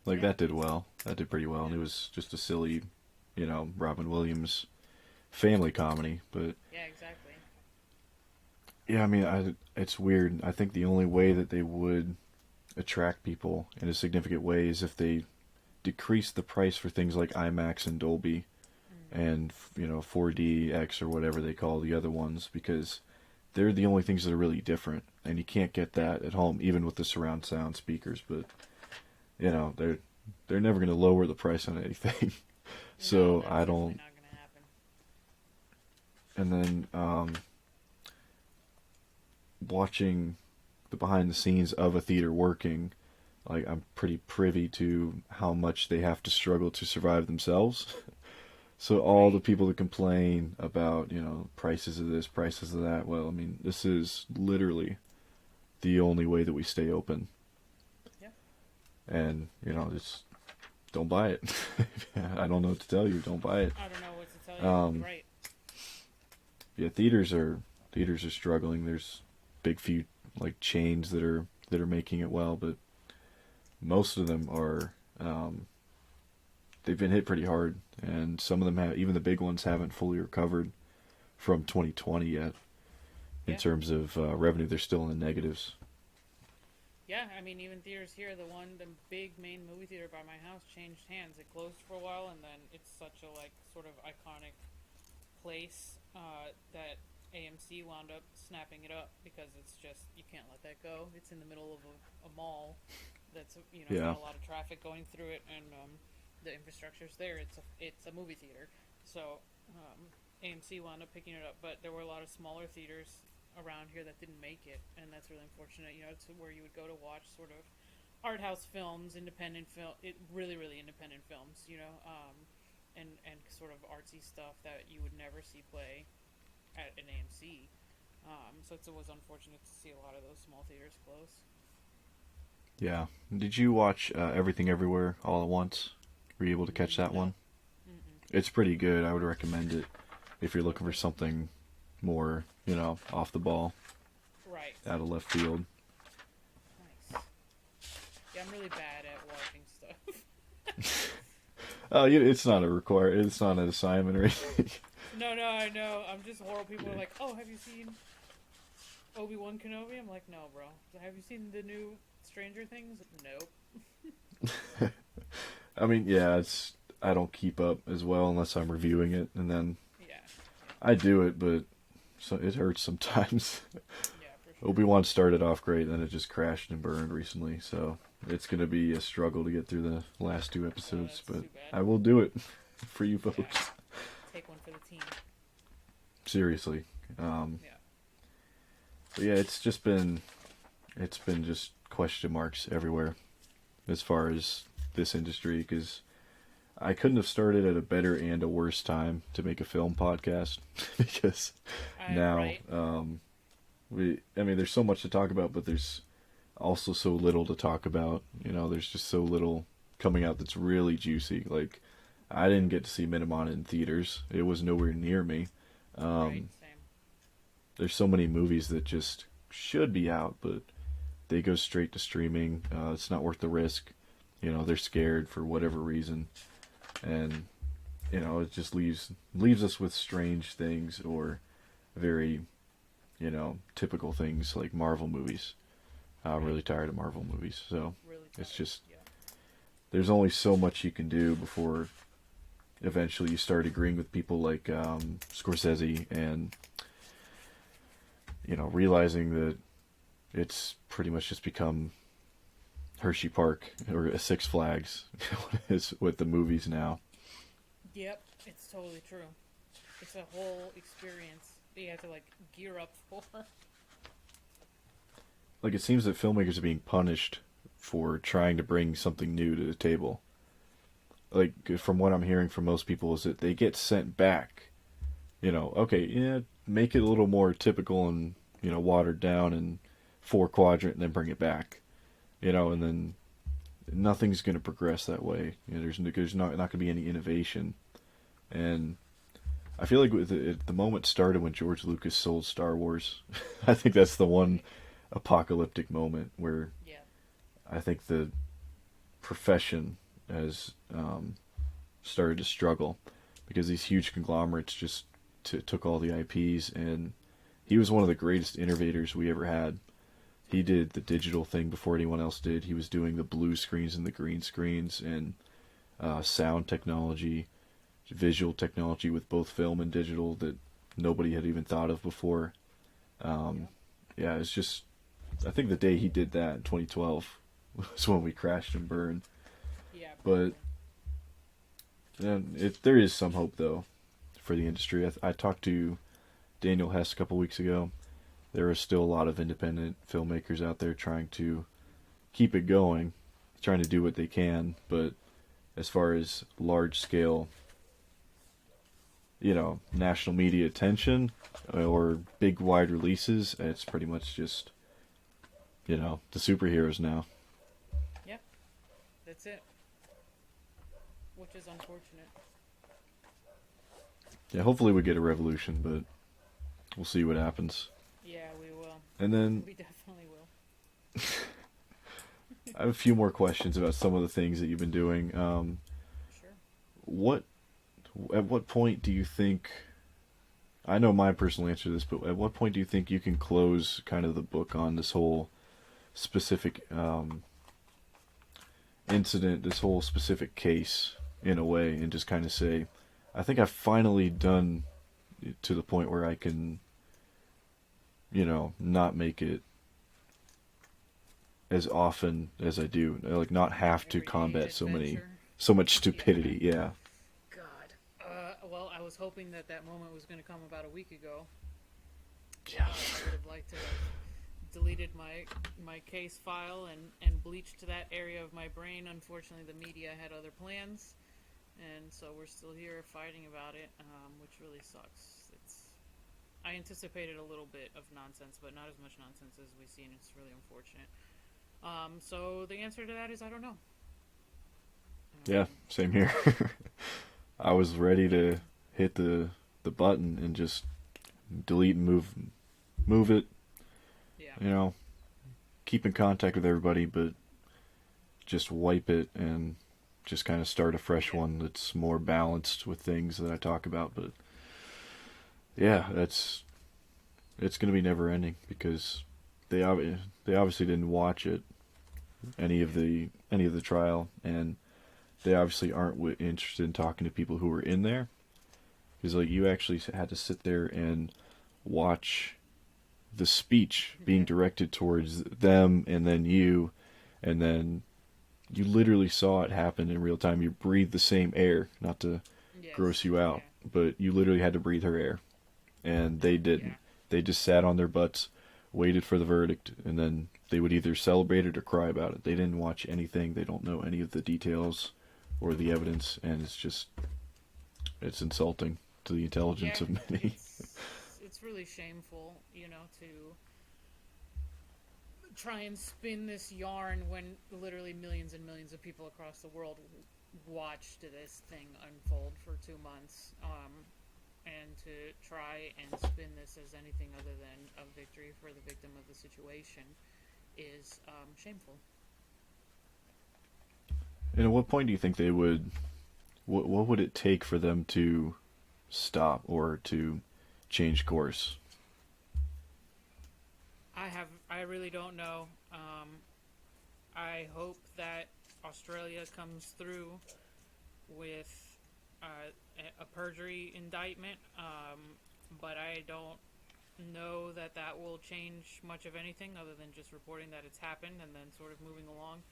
like Yeah, that did exactly. well. That did pretty well, and Yeah. it was just a silly, Robin Williams family comedy. But Yeah, exactly. yeah, I mean, it's weird. I think the only way that they would attract people in a significant way is if they decrease the price for things like IMAX and Dolby Mm. and 4DX or whatever they call the other ones, because they're the only things that are really different, and you can't get Yeah. that at home even with the surround sound speakers. But they're never going to lower the price on anything. No, So that's I definitely don't. not going to happen. And then watching the behind the scenes of a theater working, like I'm pretty privy to how much they have to struggle to survive themselves. So all the Right. people that complain about, prices of this, prices of that, well, I mean, this is literally the only way that we stay open. Yeah. And, just don't buy it. I don't know what to tell you. Don't buy it. I don't know what to tell you. Um, Right. yeah, theaters are struggling. There's big few like chains that are making it well, but most of them are they've been hit pretty hard, and some of them have, even the big ones haven't fully recovered from 2020 yet in Yeah. terms of revenue. They're still in the negatives. Yeah, I mean, even theaters here, the big main movie theater by my house changed hands. It closed for a while, and then it's such a, like, sort of iconic place that AMC wound up snapping it up because it's just, you can't let that go. It's in the middle of a mall that's, Yeah, got a lot of traffic going through it, and the infrastructure's there. It's a movie theater. So AMC wound up picking it up, but there were a lot of smaller theaters around here that didn't make it, and that's really unfortunate. It's where you would go to watch sort of art house films, independent film, really really independent films, and sort of artsy stuff that you would never see play at an AMC. So it was unfortunate to see a lot of those small theaters close. yeah. Did you watch Everything Everywhere All at Once? Were you able to catch that No. one? Mm-mm. It's pretty good. I would recommend it if you're looking for Okay. something more, off the ball, Right. out of left field. Nice. Yeah, I'm really bad at watching stuff. Oh, it's not a require. It's not an assignment or anything. No, no, I know. I'm just horrible. People are like, "Oh, have you seen Obi-Wan Kenobi?" I'm like, "No, bro. Have you seen the new Stranger Things?" Nope. I mean, yeah, I don't keep up as well unless I'm reviewing it, and then Yeah. I do it, but it hurts sometimes. Yeah, for sure. Obi-Wan started off great, then it just crashed and burned recently, so it's gonna be a struggle to get through the last two Oh, episodes, that's but too bad. I will do it for you Yeah. folks. Take one for the team. Seriously. Um, Yeah. but yeah, it's been just question marks everywhere as far as this industry, because I couldn't have started at a better and a worse time to make a film podcast because now Right. I mean, there's so much to talk about, but there's also so little to talk about. There's just so little coming out that's really juicy. Like, I didn't get to see Minimon in theaters. It was nowhere near me. Right. Um, Same. there's so many movies that just should be out, but they go straight to streaming. It's not worth the risk. They're scared for whatever reason, and it just leaves us with strange things or very typical things like Marvel movies. I'm Right. really tired of Marvel movies, so Really it's tired. just Yeah. there's only so much you can do before eventually you start agreeing with people like Scorsese and realizing that it's pretty much just become Hershey Park or Six Flags is with the movies now. Yep. It's totally true. It's a whole experience that you have to like gear up for. Like, it seems that filmmakers are being punished for trying to bring something new to the table. Like, from what I'm hearing from most people is that they get sent back. Okay, yeah, make it a little more typical and watered down and four quadrant, and then bring it back. And then nothing's going to progress that way. There's not going to be any innovation. And I feel like the moment started when George Lucas sold Star Wars. I think that's the one Right. apocalyptic moment where Yeah. I think the profession has started to struggle because these huge conglomerates just took all the IPs, and he was one of the greatest innovators we ever had. He did the digital thing before anyone else did. He was doing the blue screens and the green screens and sound technology, visual technology with both film and digital that nobody had even thought of before. Um, Yeah. yeah, it's just, I think the day he did that in 2012 was when we crashed and burned. Yeah. But Probably. there is some hope though for the industry. I talked to Daniel Hess a couple weeks ago. There are still a lot of independent filmmakers out there trying to keep it going, trying to do what they can, but as far as large scale, national media attention or big wide releases, it's pretty much just, the superheroes now. Yep, that's it. Which is unfortunate. Yeah, hopefully we get a revolution, but we'll see what happens. Yeah, we will. And then We definitely will. I have a few more questions about some of the things that you've been doing. Sure. What At what point do you think? I know my personal answer to this, but at what point do you think you can close kind of the book on this whole specific incident, this whole specific case, in a way, and just kind of say, I think I've finally done it to the point where I can, not make it as often as I do, like not have to Everyday combat adventure. so much stupidity. Yeah. God. Well, I was hoping that moment was going to come about a week ago. Yeah. I would have liked to have deleted my case file and bleached that area of my brain. Unfortunately, the media had other plans, and so we're still here fighting about it, which really sucks. I anticipated a little bit of nonsense, but not as much nonsense as we've seen. It's really unfortunate. So the answer to that is I don't know. Yeah, same here. I was ready to hit the button and just delete and move it. Yeah. Keep in contact with everybody, but just wipe it and just kind of start a fresh one that's more balanced with things that I talk about. But yeah, it's going to be never ending because they obviously didn't watch it, any of the trial, and they obviously aren't interested in talking to people who were in there, because like you actually had to sit there and watch the speech being directed towards them and then you, and then you literally saw it happen in real time. You breathed the same air, not to gross you out, but you literally had to breathe her air, and they didn't. Yeah. They just sat on their butts, waited for the verdict, and then they would either celebrate it or cry about it. They didn't watch anything. They don't know any of the details or the evidence, and it's insulting to the intelligence of many. It's really shameful, to try and spin this yarn when literally millions and millions of people across the world watched this thing unfold for 2 months, and to try and spin this as anything other than a victory for the victim of the situation is shameful. And at what point do you think they would? What would it take for them to stop or to change course? I really don't know. I hope that Australia comes through with a perjury indictment, but I don't know that will change much of anything other than just reporting that it's happened and then sort of moving along.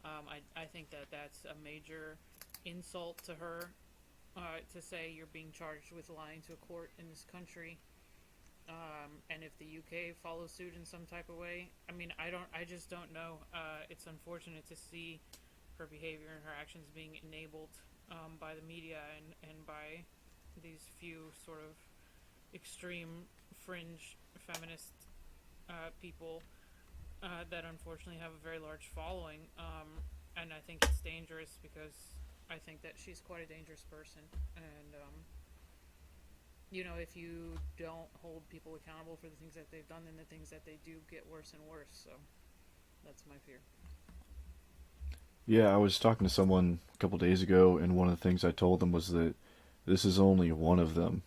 I think that that's a major insult to her, to say you're being charged with lying to a court in this country. And if the UK follows suit in some type of way, I just don't know. It's unfortunate to see her behavior and her actions being enabled by the media and by these few sort of extreme fringe feminist people that unfortunately have a very large following. And I think it's dangerous because I think that she's quite a dangerous person. And if you don't hold people accountable for the things that they've done, then the things that they do get worse and worse. So that's my fear. Yeah, I was talking to someone a couple days ago, and one of the things I told them was that this is only one of them.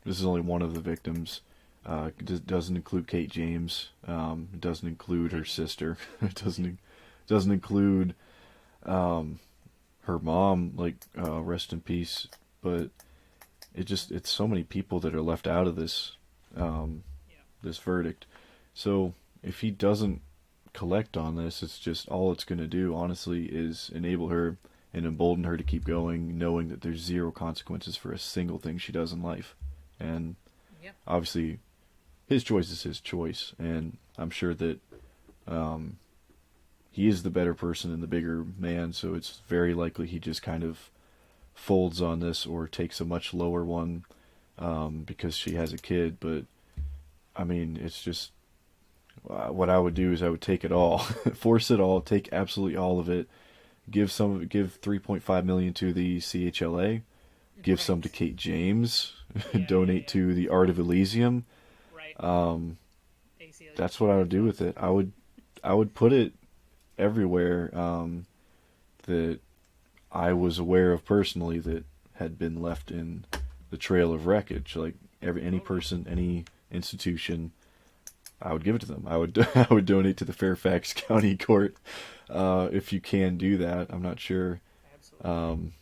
This is only one of the victims. It doesn't include Kate James. It doesn't include her sister. It doesn't include her mom. Rest in peace. But it's so many people that are left out of this this verdict. So if he doesn't collect on this, it's just all it's going to do, honestly, is enable her and embolden her to keep going, knowing that there's zero consequences for a single thing she does in life. And obviously, his choice is his choice, and I'm sure that he is the better person and the bigger man, so it's very likely he just kind of folds on this or takes a much lower one because she has a kid. But I mean, it's just what I would do is I would take it all, force it all, take absolutely all of it, give 3.5 million to the CHLA, give some to Right. Kate James, Yeah, yeah, donate yeah. to the Art of Elysium. Right. Um, that's what I ACLU would do with funds. it. I would put it everywhere that I was aware of personally that had been left in the trail of wreckage. Like any Totally. person, any institution, I would give it to them. I would I would donate to the Fairfax County Court if you can do that. I'm not sure. Absolutely. Um,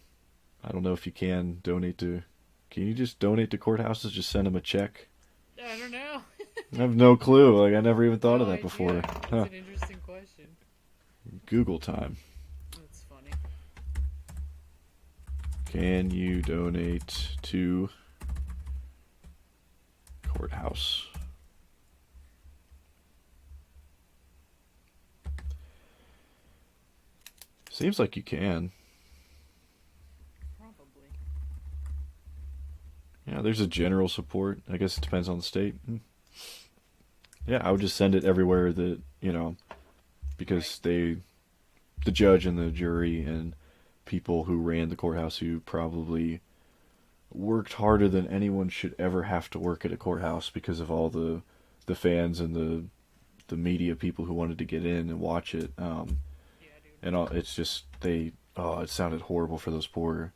I don't know if you can donate to. Can you just donate to courthouses? Just send them a check. I don't know. I have no clue. Like I never even thought of No that before. idea. That's Huh. an interesting question. Google time. That's funny. Can you donate to courthouse? Seems like you can. Probably. Yeah, there's a general support. I guess it depends on the state. Yeah, I would just send it everywhere that, Right. because the judge and the jury and people who ran the courthouse who probably worked harder than anyone should ever have to work at a courthouse because of all the fans and the media people who wanted to get in and watch it. Yeah, dude. And it's just it sounded horrible for those poor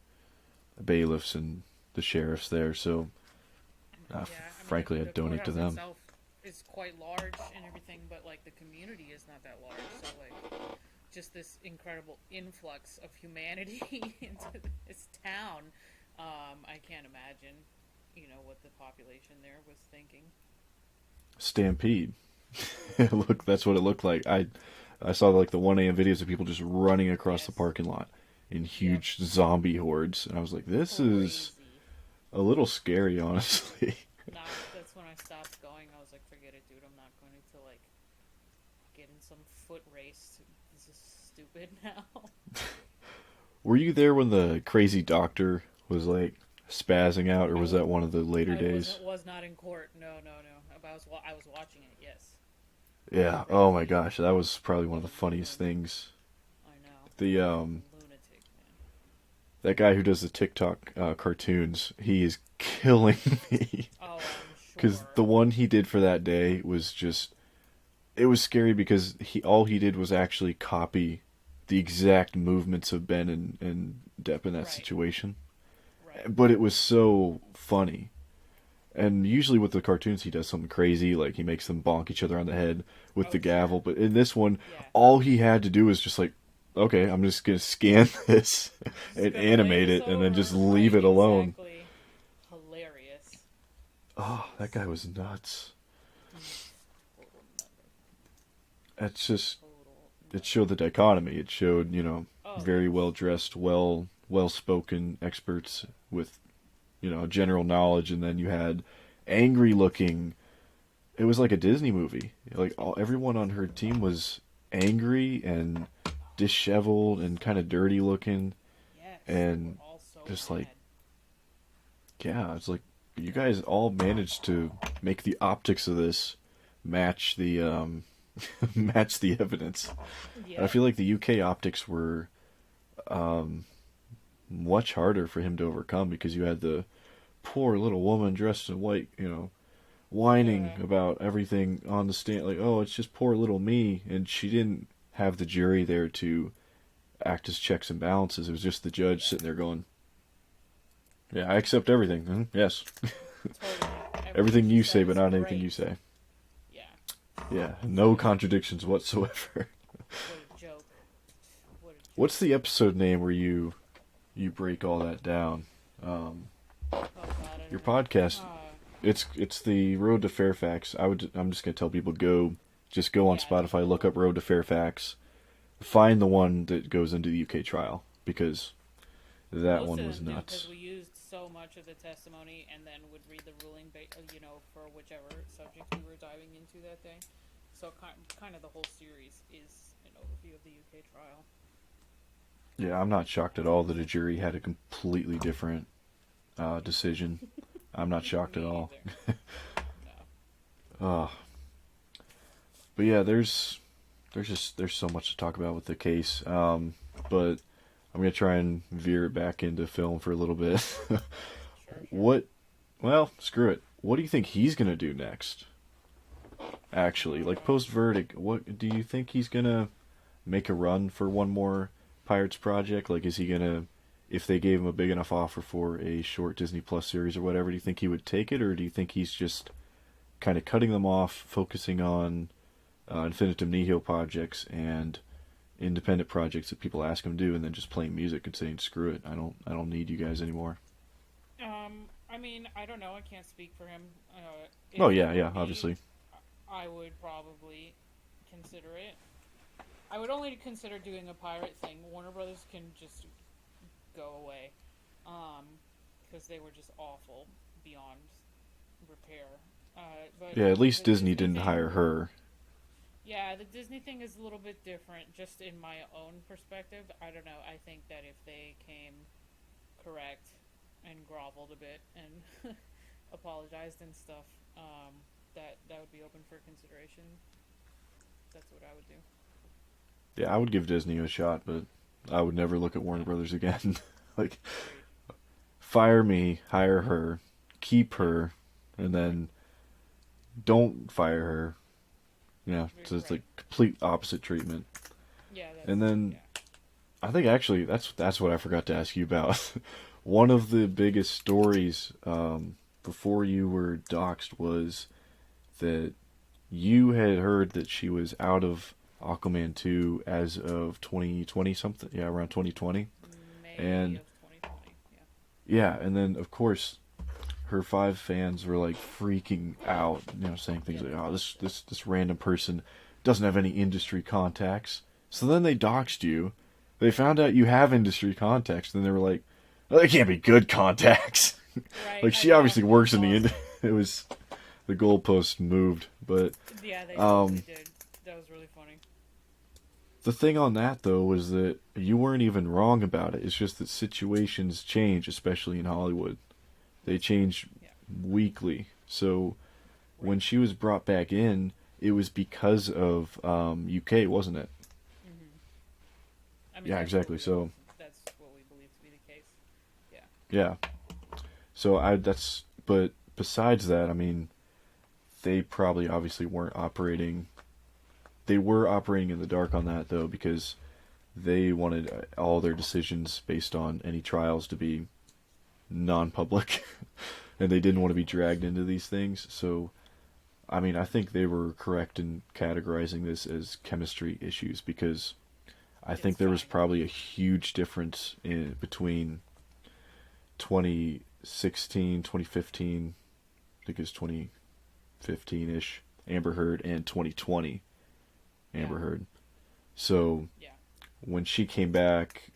bailiffs and the sheriffs there. So Yeah, I mean, frankly, I'd the donate to courthouse them. itself is quite large and everything, but like the community is not that large. So like, just this incredible influx of humanity into this town. I can't imagine, what the population there was thinking. Stampede. Look, that's what it looked like. I saw like the 1 a.m. videos of people just running across the Yes. parking lot in Yep. huge zombie hordes, and I was like, this is Crazy. a little scary, honestly. Nah, that's when I stopped going. I was like, forget it, dude. I'm not going to like get in some foot race. This is stupid now. Were you there when the crazy doctor was like spazzing out, or I was was that one of the later I days? was not in court. No, no, no. I was watching it. Yes. Yeah. Oh my Crazy. gosh, that was probably one of the funniest Lunatic. things. I know. The Lunatic, man. that guy who does the TikTok cartoons, he is killing me. Oh, I'm Because sure. the one he did for that day was just, it was scary because all he did was actually copy the exact movements of Ben and Depp in that Right. situation. Right. But it was so funny. And usually with the cartoons, he does something crazy, like he makes them bonk each other on the head with the Oh, sure. gavel. But in this one, Yeah. all he had to do was just like, okay, I'm just gonna scan this Just and gonna lay animate this it, and then just over. leave Right. it alone. Exactly. Hilarious. Oh, that Jeez. guy was nuts. Total nutter. It's just, Total it nutter. showed the dichotomy. It showed, Oh very yes. well dressed, well spoken experts with, general knowledge, and then you had angry looking. It was like a Disney movie. Like everyone on her team was angry and disheveled and kind of dirty looking, Yes, they were and all so just like, mad. yeah, it's like you guys all managed to make the optics of this match the match the evidence. And I Yep. feel like the UK optics were um, much harder for him to overcome because you had the poor little woman dressed in white, whining about everything on the stand, like, oh, it's just poor little me, and she didn't have the jury there to act as checks and balances. It was just the judge Yeah. sitting there going, yeah, I accept everything. Yes, Totally. Everything everything she you said say, but is not anything you great. say. Yeah. Yeah, no Just contradictions whatsoever. what a joke. What a What's joke. the episode name where you break all that down? Um, Oh God, I your don't know. podcast. Uh, It's the Road to Fairfax. I'm just gonna tell people just go on yeah, I don't Spotify, look know. up Road to Fairfax, find the one that goes into the UK trial because that Most one of was them do because nuts. we used so much of the testimony and then would read the ruling, for whichever subject we were diving into that day. So kind of the whole series is an overview of the UK trial. Yeah, I'm not shocked at all that a jury had a completely different decision. I'm not shocked at Me all. either. No. Uh, but yeah, there's so much to talk about with the case. But I'm gonna try and veer it back into film for a little bit. Sure, sure. What? Well, screw it. What do you think he's gonna do next? Actually, like post verdict, what do you think he's gonna make a run for one more Pirates project? Like, is he gonna, if they gave him a big enough offer for a short Disney Plus series or whatever, do you think he would take it, or do you think he's just kind of cutting them off, focusing on infinitum nihil projects and independent projects that people ask him to do, and then just playing music and saying screw it, I don't need you guys anymore? I mean, I don't know. I can't speak for him. Oh If it yeah, were yeah, me, obviously. I would probably consider it. I would only consider doing a pirate thing. Warner Brothers can just go away, because they were just awful beyond repair. But Yeah, at least the Disney Disney didn't hire thing, her. yeah, the Disney thing is a little bit different. Just in my own perspective, I don't know. I think that if they came correct and groveled a bit and apologized and stuff, that would be open for consideration. That's what I would do. Yeah, I would give Disney a shot, but I would never look at Warner Yeah, Brothers again. Like, agreed. fire me, hire her, keep Yeah, her, and then don't fire her. Yeah, so it's right. like complete opposite treatment. Yeah, And that's then yeah. I think actually that's what I forgot to ask you about. One of the biggest stories before you were doxxed was that you had heard that she was out of Aquaman 2 as of 2020 something. Yeah, around 2020. May And of 2020. Yeah. yeah, and then of course her five fans were like freaking out, saying things Yep. like, "Oh, this random person doesn't have any industry contacts." So then they doxed you. They found out you have industry contacts. Then they were like, "Oh, they can't be good contacts." Right. Like I she know. obviously It was works in the awesome. It was the goalpost moved, but Yeah, they totally um, did. That was really funny. the thing on that though was that you weren't even wrong about it. It's just that situations change, especially in Hollywood. They That's true. change Yeah. weekly. So when Right. she was brought back in, it was because of UK, wasn't it? Mhm. I mean, Yeah, that's what exactly. we all. So That's what we believe to be the case. Yeah. yeah, so I that's but besides that, I mean, they probably obviously weren't operating. They were operating in the dark on that though because they wanted all their decisions based on any trials to be non-public, and they didn't Yeah. want to Of be course. dragged into these things. So I mean, I think they were correct in categorizing this as chemistry issues because I It's think there was fine. probably a huge difference in between 2016, 2015, I think it was 2015-ish, Amber Heard, and 2020 Yeah. Amber Heard. So Yeah. when she came back,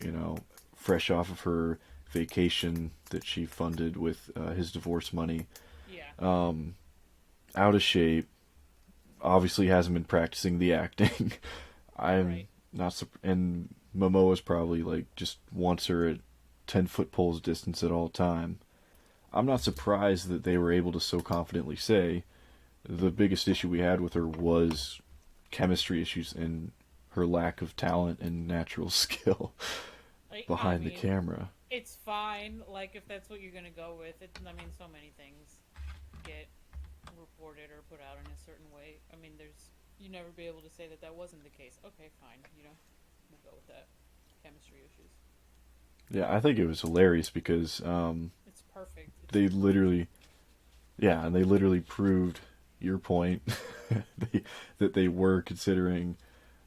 fresh off of her vacation that she funded with his divorce money, Yeah. um, out of shape, obviously hasn't been practicing the acting. I'm Right. not and Momoa's probably like just wants her at 10-foot poles distance at all time. I'm not surprised that they were able to so confidently say the biggest issue we had with her was chemistry issues and her lack of talent and natural skill I behind the mean, camera. it's fine. Like if that's what you're gonna go with. I mean, so many things get reported or put out in a certain way. I mean, you never be able to say that wasn't the case. Okay, fine. We'll go with that. Chemistry issues. Yeah, I think it was hilarious because It's perfect. It's they perfect. literally, yeah, and they literally proved your point they, that they were considering,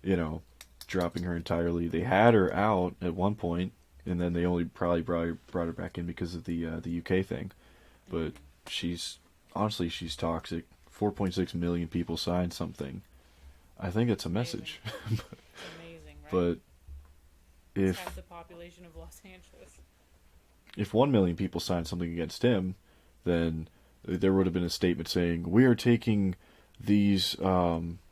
you know, dropping her entirely. They had her out at one point, and then they only probably brought her back in because of the UK thing. But Hmm. she's honestly she's toxic. 4.6 million people signed something. I think it's a It's amazing. message. It's amazing, right? But It's half if the population of Los Angeles. 1 million people signed something against him, then there would have been a statement saying we are taking these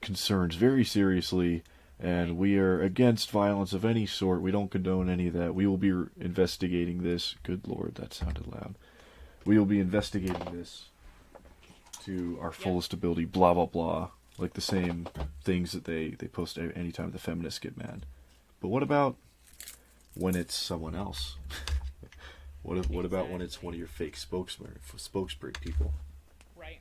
concerns very seriously, and we are against violence of any sort. We don't condone any of that. We will be investigating this. Good Lord, that sounded loud. We will be investigating this to our fullest ability, blah, blah, blah. Like the same things that they post anytime the feminists get mad. But what about when it's someone else? What about when it's one of your fake spokesperson people? Right.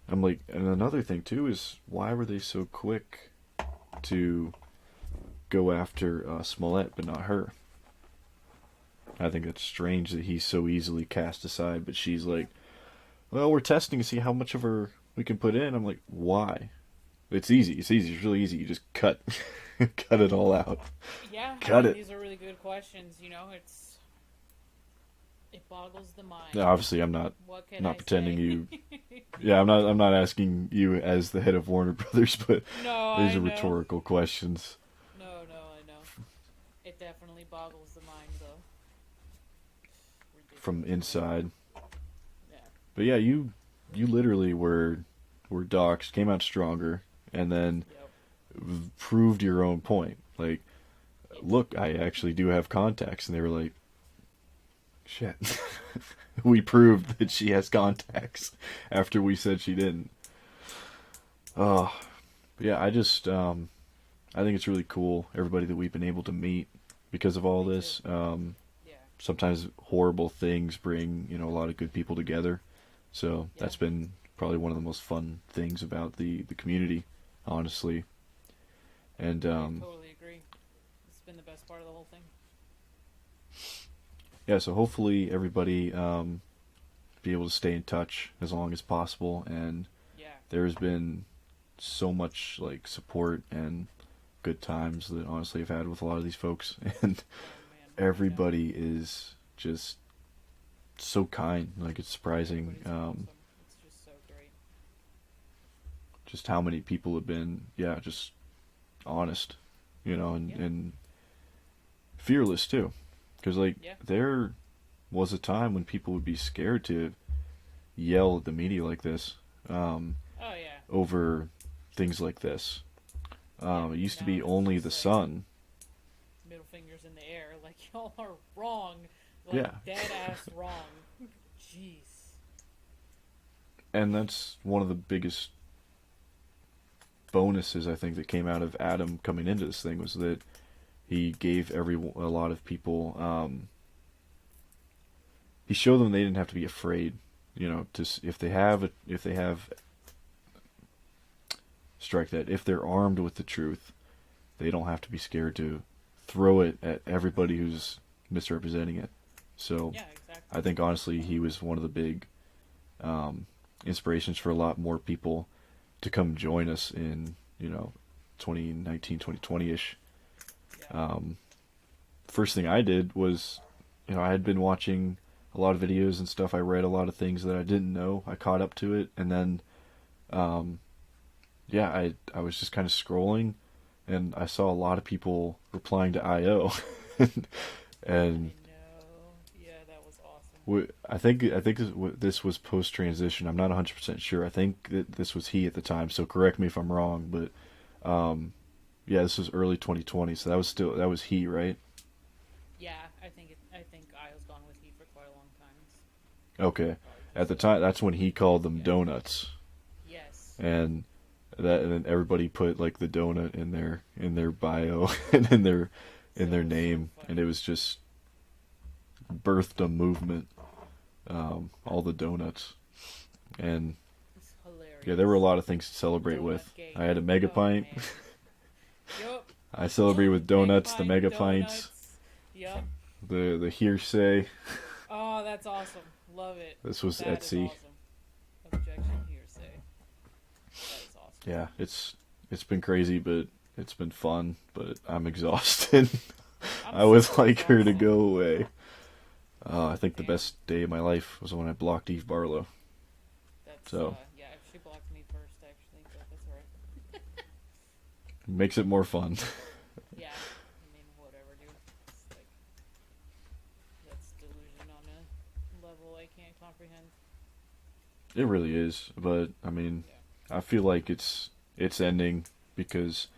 I'm like, and another thing too is, why were they so quick to go after Smollett but not her? I think it's strange that he's so easily cast aside, but she's like, well, we're testing to see how much of her we can put in. I'm like, why? It's easy. It's really easy. You just cut it all out. Yeah, cut it. These are really good questions. You know, it boggles the mind. Now, obviously, I'm not pretending you. Yeah, I'm not asking you as the head of Warner Brothers, but these are rhetorical questions. No, I know. It definitely boggles the mind, though. Ridiculous. From inside. Yeah. But yeah, you literally were doxxed, came out stronger, and then proved your own point. Like, look, I actually do have contacts, and they were like, shit. We proved that she has contacts after we said she didn't. But yeah, I just I think it's really cool, everybody that we've been able to meet because of all this. Sometimes horrible things bring, a lot of good people together. So that's been probably one of the most fun things about the community, honestly. And I totally agree. It's been the best part of the whole thing. Yeah, so hopefully everybody be able to stay in touch as long as possible. And there's been so much like support and good times that honestly I've had with a lot of these folks, and everybody is just so kind. Like, it's surprising. Awesome. It's just so great. Just how many people have been, just honest, and fearless too. Because, there was a time when people would be scared to yell at the media like this over things like this. It used to be only the Sun. Middle fingers in the air, like, y'all are wrong. Like, dead-ass wrong. Jeez. And that's one of the biggest bonuses, I think, that came out of Adam coming into this thing, was that he gave a lot of people, he showed them they didn't have to be afraid, if they have strike that, if they're armed with the truth, they don't have to be scared to throw it at everybody who's misrepresenting it. So I think honestly he was one of the big inspirations for a lot more people to come join us in 2019, 2020ish. First thing I did was, I had been watching a lot of videos and stuff. I read a lot of things that I didn't know. I caught up to it, and then I was just kind of scrolling, and I saw a lot of people replying to IO. And that was awesome. I think this was post transition. I'm not 100% sure. I think that this was he at the time, so correct me if I'm wrong, but this was early 2020, so that was he, right? Yeah, I think IO's gone with he for quite a long time. Okay. At the time, that's when he called them donuts. Yes. And then everybody put like the donut in their bio and in their name, and it was just birthed a movement. All the donuts, and there were a lot of things to celebrate with. I had a mega pint. Yep. I celebrated with donuts, the mega pints. Yep. The hearsay. Oh, that's awesome. Love it. This was that Etsy. Is awesome. Objection hearsay. That is awesome. Yeah, it's been crazy, but it's been fun, but I'm exhausted. I would like her to go away. I think the best day of my life was when I blocked Eve Barlow. That's, she blocked me first, actually, but that's alright. Makes it more fun. Yeah, I mean, whatever, dude. It's like, that's delusion on a level I can't comprehend. It really is, but I mean, Yeah. I feel like it's ending because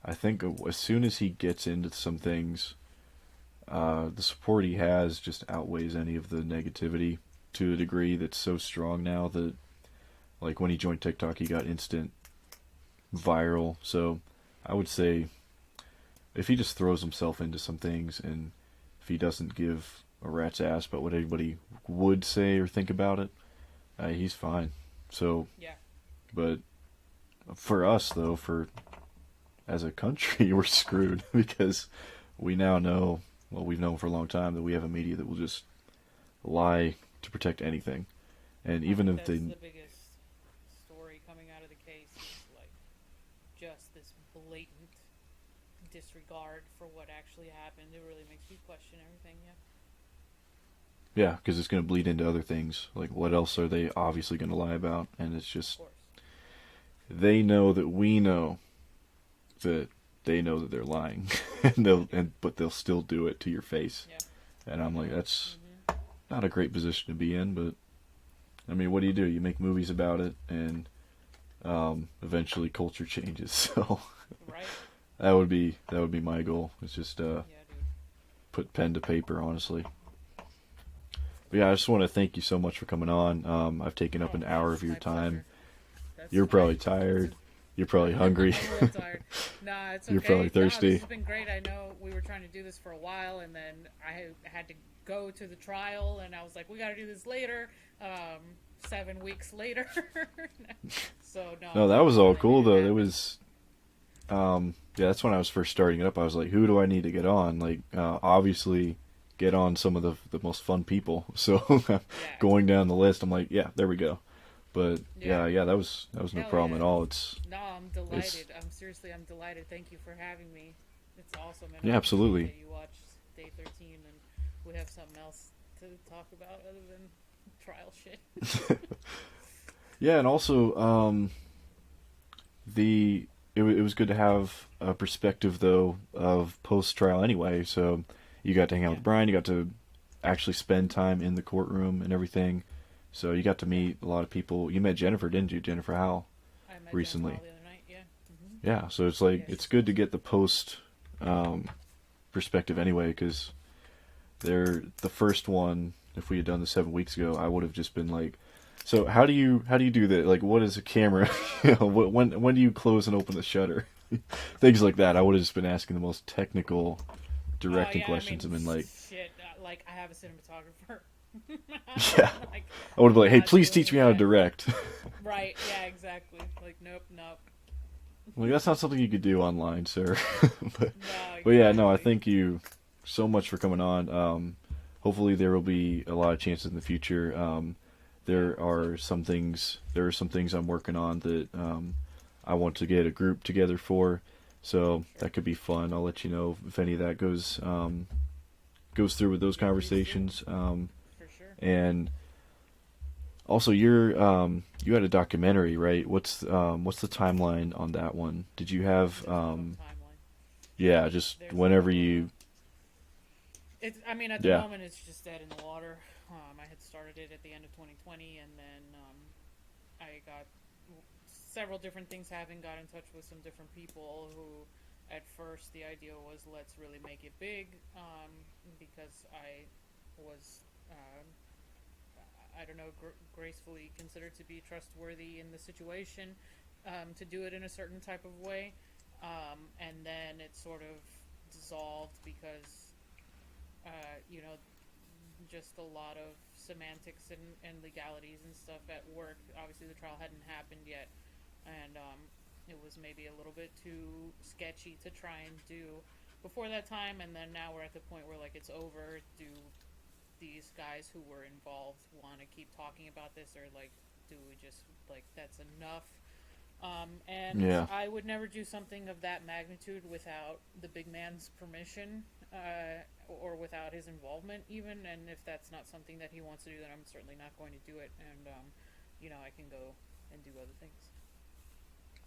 I think as soon as he gets into some things, the support he has just outweighs any of the negativity to a degree that's so strong now that, like, when he joined TikTok, he got instant viral. So I would say if he just throws himself into some things and if he doesn't give a rat's ass about what anybody would say or think about it, he's fine. So, Yeah. but for us though, for as a country, we're screwed because we now know, well, we've known for a long time that we have a media that will just lie to protect anything. And I even think if that's they, the biggest story coming out of the case is like just this blatant disregard for what actually happened. It really makes you question everything. Yeah. yeah, because it's going to bleed into other things. Like, what else are they obviously going to lie about? And it's Of just, course. they know that we know that they know that they're lying, and but they'll still do it to your face. Yeah. And I'm like, that's Mhm. not a great position to be in, but I mean, what do? You make movies about it, and eventually culture changes. So Right. that would be my goal. It's just Yeah, dude. put pen to paper, honestly. But yeah, I just want to thank you so much for coming on. I've taken up Oh, an hour that's of your my time. pleasure. That's You're probably fine. tired. You're probably hungry. I'm a little tired. Nah, it's You're probably okay. Nah, this thirsty. has been great. I know we were trying to do this for a while, and then I had to go to the trial, and I was like, we got to do this later. 7 weeks later. So no, No, that thank was you for all making cool it though. There happen. was yeah, that's when I was first starting it up. I was like, who do I need to get on? Like, obviously, get on some of the most fun people. So Yeah, going down the list, I'm like, yeah, there we go. But yeah. yeah, that was no Hell problem yeah. at all. It's No, I'm it's delighted. I'm delighted. Thank you for having me. It's awesome, and yeah, I appreciate absolutely. that you watched Day 13, and we have something else to talk about other than trial shit. Yeah, and also the it was good to have a perspective though of post trial anyway. So you got to hang out Yeah, with Brian. You got to actually spend time in the courtroom and everything. So you got to yeah. meet a lot of people. You met Jennifer, didn't you? Jennifer Howell I met Jennifer recently. Hall the other night. Yeah. Yeah, so it's like Yeah, it's she's good to awesome. get the post um, perspective anyway, because they're the first one. If we had done this 7 weeks ago, I would have just been like, "So how do you do that? Like, what is a camera? When do you close and open the shutter? Things like that." I would have just been asking the most technical, Oh directing yeah, I questions mean, and been like, shit. Like I have a cinematographer. "Yeah." Like I would have been I'm like, "Hey, not please teach doing me how to that. direct." Right? Yeah, exactly. Like nope, nope. Like, that's not something you could do online, sir. but No, but yeah, no, I exactly. thank you so much for coming on. Hopefully there will be a lot of chances in the future. Yeah, There same. are some things. There are some things I'm working on that I want to get a group together for. So Sure. that could be fun. I'll let you know if any of that goes through with those Yeah, please do. conversations. For sure. And also, you had a documentary, right? What's the timeline on that one? Did you have There's no timeline. yeah, just There's whenever no. you It's. I mean, at the yeah. moment, it's just dead in the water. I had started it at the end of 2020, and then I got several different things happened. Got in touch with some different people who, at first, the idea was let's really make it big, because I was. I don't know, gracefully considered to be trustworthy in the situation, to do it in a certain type of way. And then it sort of dissolved because, you know, just a lot of semantics and legalities and stuff at work. Obviously, the trial hadn't happened yet, and it was maybe a little bit too sketchy to try and do before that time. And then now we're at the point where like it's over. Do these guys who were involved want to keep talking about this, or like do we just like that's enough? And Yeah. I would never do something of that magnitude without the big man's permission, or without his involvement, even. And if that's not something that he wants to do, then I'm certainly not going to do it. And, I can go and do other things.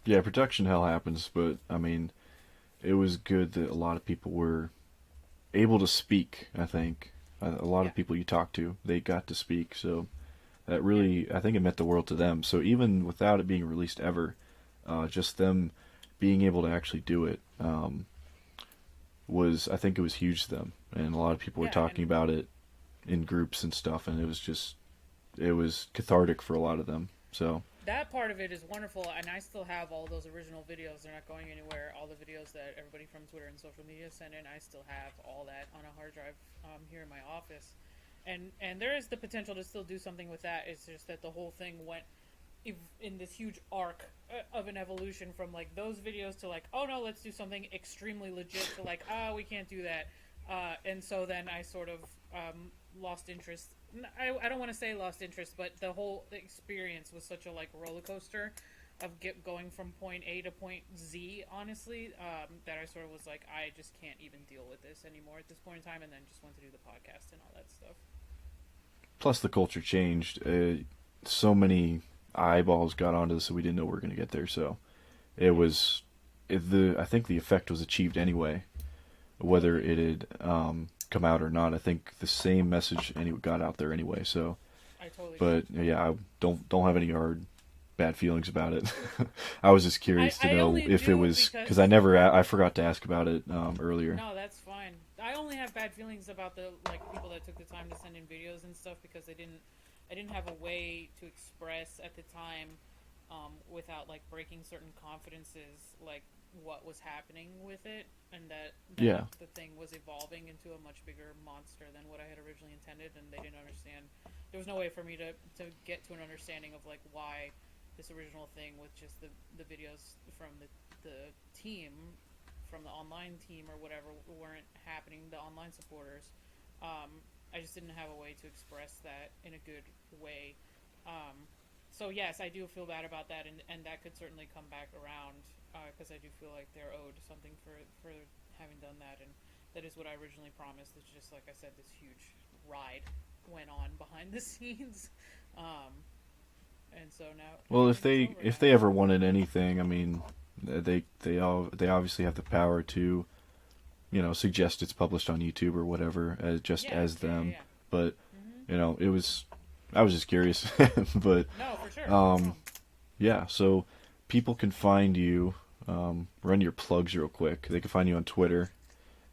Yeah, production hell happens, but I mean, it was good that a lot of people were able to speak, I think. A lot Yeah, of people you talk to, they got to speak, so that really, I think it meant the world to them. So even without it being released ever, just them being able to actually do it I think it was huge to them. And a lot of people were Yeah, talking and about it in groups and stuff, and it was cathartic for a lot of them. So, that part of it is wonderful, and I still have all those original videos. They're not going anywhere. All the videos that everybody from Twitter and social media sent in, I still have all that on a hard drive here in my office. And there is the potential to still do something with that. It's just that the whole thing went in this huge arc of an evolution from like those videos to like, oh no, let's do something extremely legit, to like, we can't do that. And so then I sort of lost interest. I don't want to say lost interest, but the whole experience was such a like roller coaster of going from point A to point Z, honestly, that I sort of was like, I just can't even deal with this anymore at this point in time, and then just went to do the podcast and all that stuff. plus the culture changed. So many eyeballs got onto this that we didn't know we were going to get there. So it was I think the effect was achieved anyway, whether it had come out or not. I think the same message got out there anyway. So, I totally. but yeah, I don't have any hard bad feelings about it. I was just curious to know if it was because I forgot to ask about it earlier. No, that's fine. I only have bad feelings about the like people that took the time to send in videos and stuff because I didn't have a way to express at the time without like breaking certain confidences, like what was happening with it, and that the thing was evolving into a much bigger monster than what I had originally intended, and they didn't understand. There was no way for me to get to an understanding of like why this original thing with just the videos from the team, from the online team or whatever, weren't happening, the online supporters. I just didn't have a way to express that in a good way. So yes, I do feel bad about that, and that could certainly come back around because I do feel like they're owed something for having done that, and that is what I originally promised. It's just like I said, this huge ride went on behind the scenes, and so now. Well, if they ever wanted anything, I mean, they obviously have the power to, suggest it's published on YouTube or whatever as them. Yeah. But I was just curious, but no, for sure. yeah. So people can find you. Run your plugs real quick. They can find you on Twitter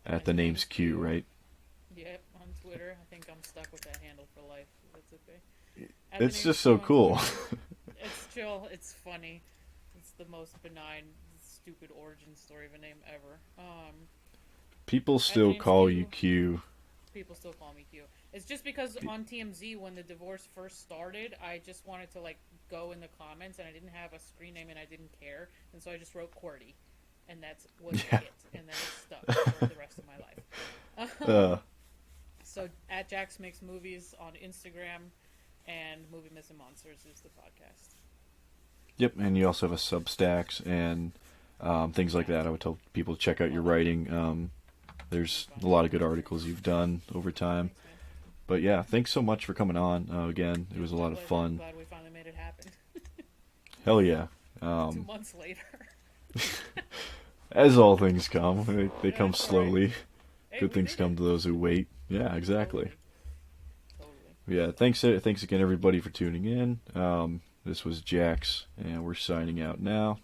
at the name's Q, right? Yep, on Twitter. I think I'm stuck with that handle for life. That's okay. It's just so cool. It's chill. It's funny. It's the most benign, stupid origin story of a name ever. People still call you Q. People still call me Q. It's just because on TMZ, when the divorce first started, I just wanted to like go in the comments, and I didn't have a screen name, and I didn't care, and so I just wrote QWERTY, and that's was it, and then it stuck for the rest of my life. So at Jax Makes Movies on Instagram, and Movie Myths and Monsters is the podcast. Yep, and you also have a Substacks and things like that. I would tell people to check out your writing. There's a lot of good articles you've done over time. But yeah, thanks so much for coming on. Again, it was a lot of fun. I'm glad we finally made it happen. Hell yeah. 2 months later. As all things come, they come slowly. Right. Hey, good things come to those who wait. Yeah, exactly. Totally. Yeah, thanks again everybody for tuning in. This was Jax, and we're signing out now.